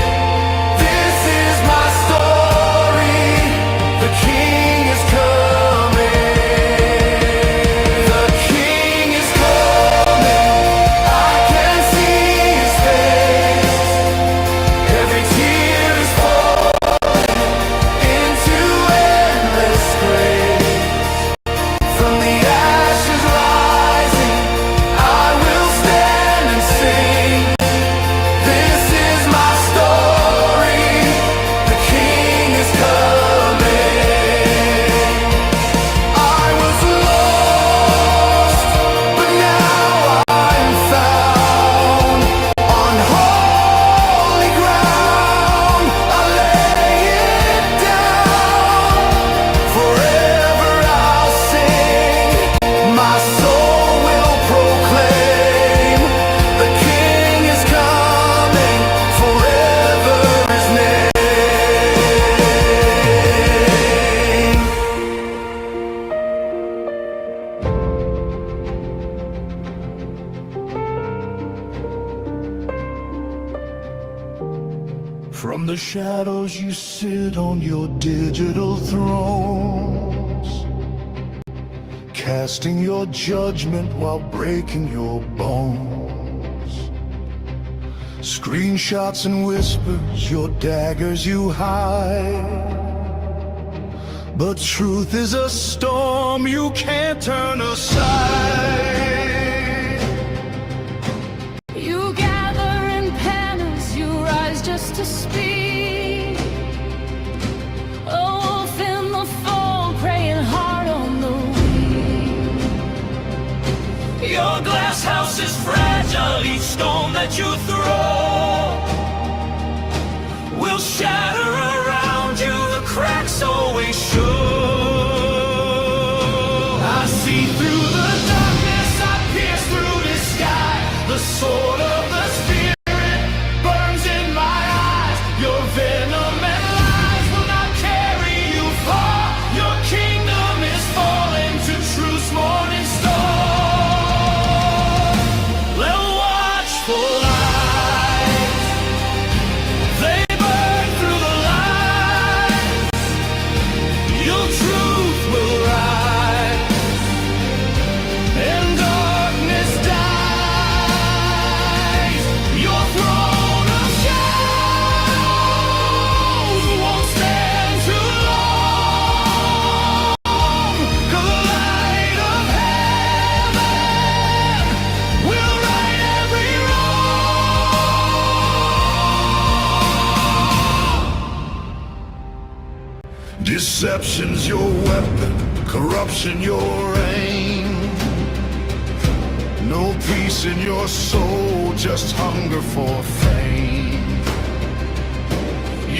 S6: This is my story, the King is coming. The King is coming, I can see his face. Every tear is falling
S1: shadows you sit on your digital thrones, casting your judgment while breaking your bones. Screenshots and whispers, your daggers you hide, but truth is a storm you can't turn aside.
S3: You gather in panels, you rise just to speak. A wolf in the fold, preying hard on the weak.
S2: Your glass house is fragile, each stone that you throw will shatter around you, the cracks always show. I see through the darkness, I pierce through the sky. The sword of the Spirit burns in my eyes. Your venom and lies will not carry you far. Your kingdom is falling to truth's morning star. They'll watch for lies. They burn through the lies. Your truth will rise, and darkness dies. Your throne of shadows won't stand too long. 'Cause the light of heaven will right every wrong.
S1: Deception's your weapon, corruption your aim. No peace in your soul, just hunger for fame.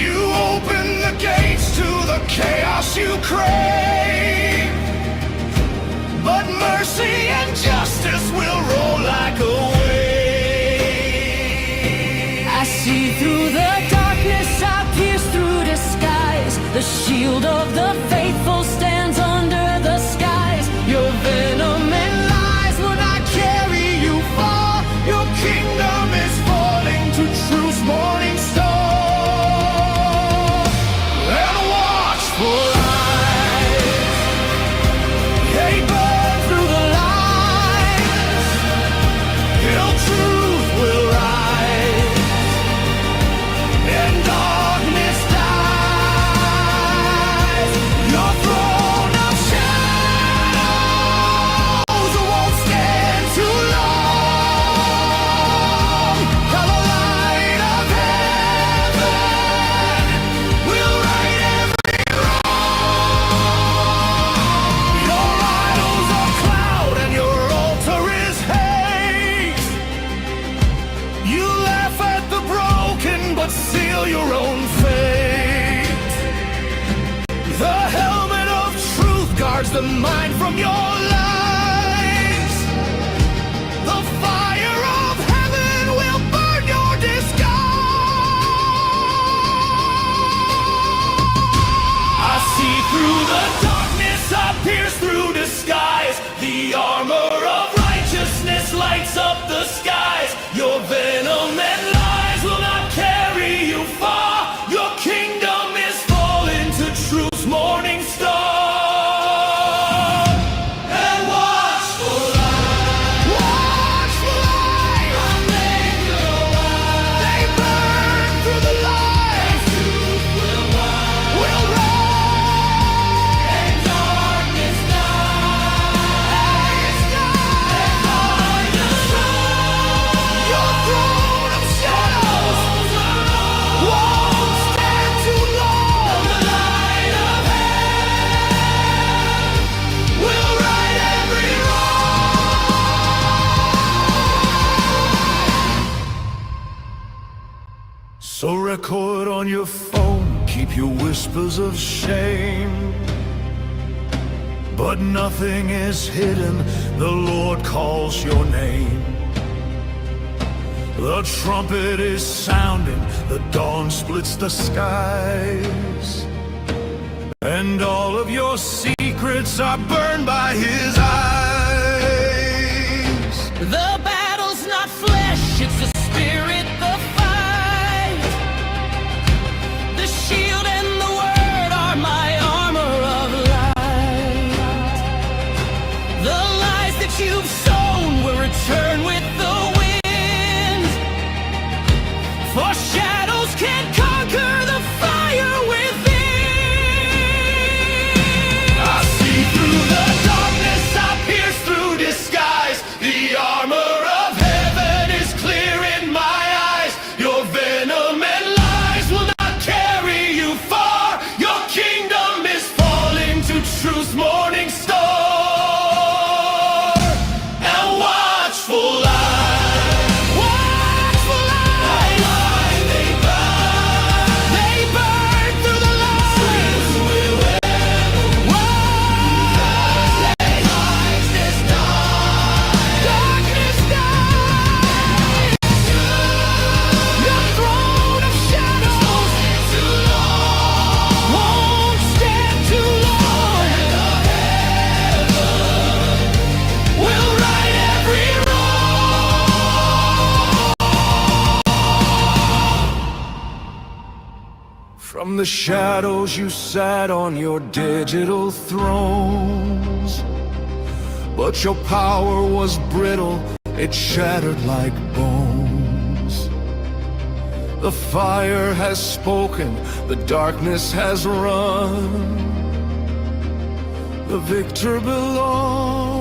S1: You open the gates to the chaos you crave, but mercy and justice will roll like a wave.
S3: I see through the darkness, I pierce through disguise. The shield of the faithful stands under the skies. Your venom and lies will not carry you far.
S1: Your kingdom is falling to truth's morning star. And watch for lies. They burn through the lies. Till truth will rise, and darkness dies. Your throne of shadows won't stand too long. 'Cause the light of heaven will right every wrong. Your idols are cloud and your altar is hate. You laugh at the broken but seal your own fate. The helmet of truth guards the mind from your lies. The fire of heaven will burn your disguise.
S2: I see through the darkness, I pierce through disguise. The armor of righteousness lights up the skies. Your venom and lies will not carry you far. Your kingdom is falling to truth's morning star. And watch for light.
S1: Watch for light. They burn through the lies. Will rise,
S2: And darkness
S1: and darkness. Your throne of shadows won't stand too long.
S2: The light of heaven
S1: Will right every wrong. So record on your phone, keep your whispers of shame. But nothing is hidden, the Lord calls your name. The trumpet is sounding, the dawn splits the skies. And all of your secrets are burned by his eyes.
S2: The battle's not flesh, it's the spirit, the fight.
S6: From the shadows you sat on your digital thrones, but your power was brittle, it shattered like bones. The fire has spoken, the darkness has run. The victor belongs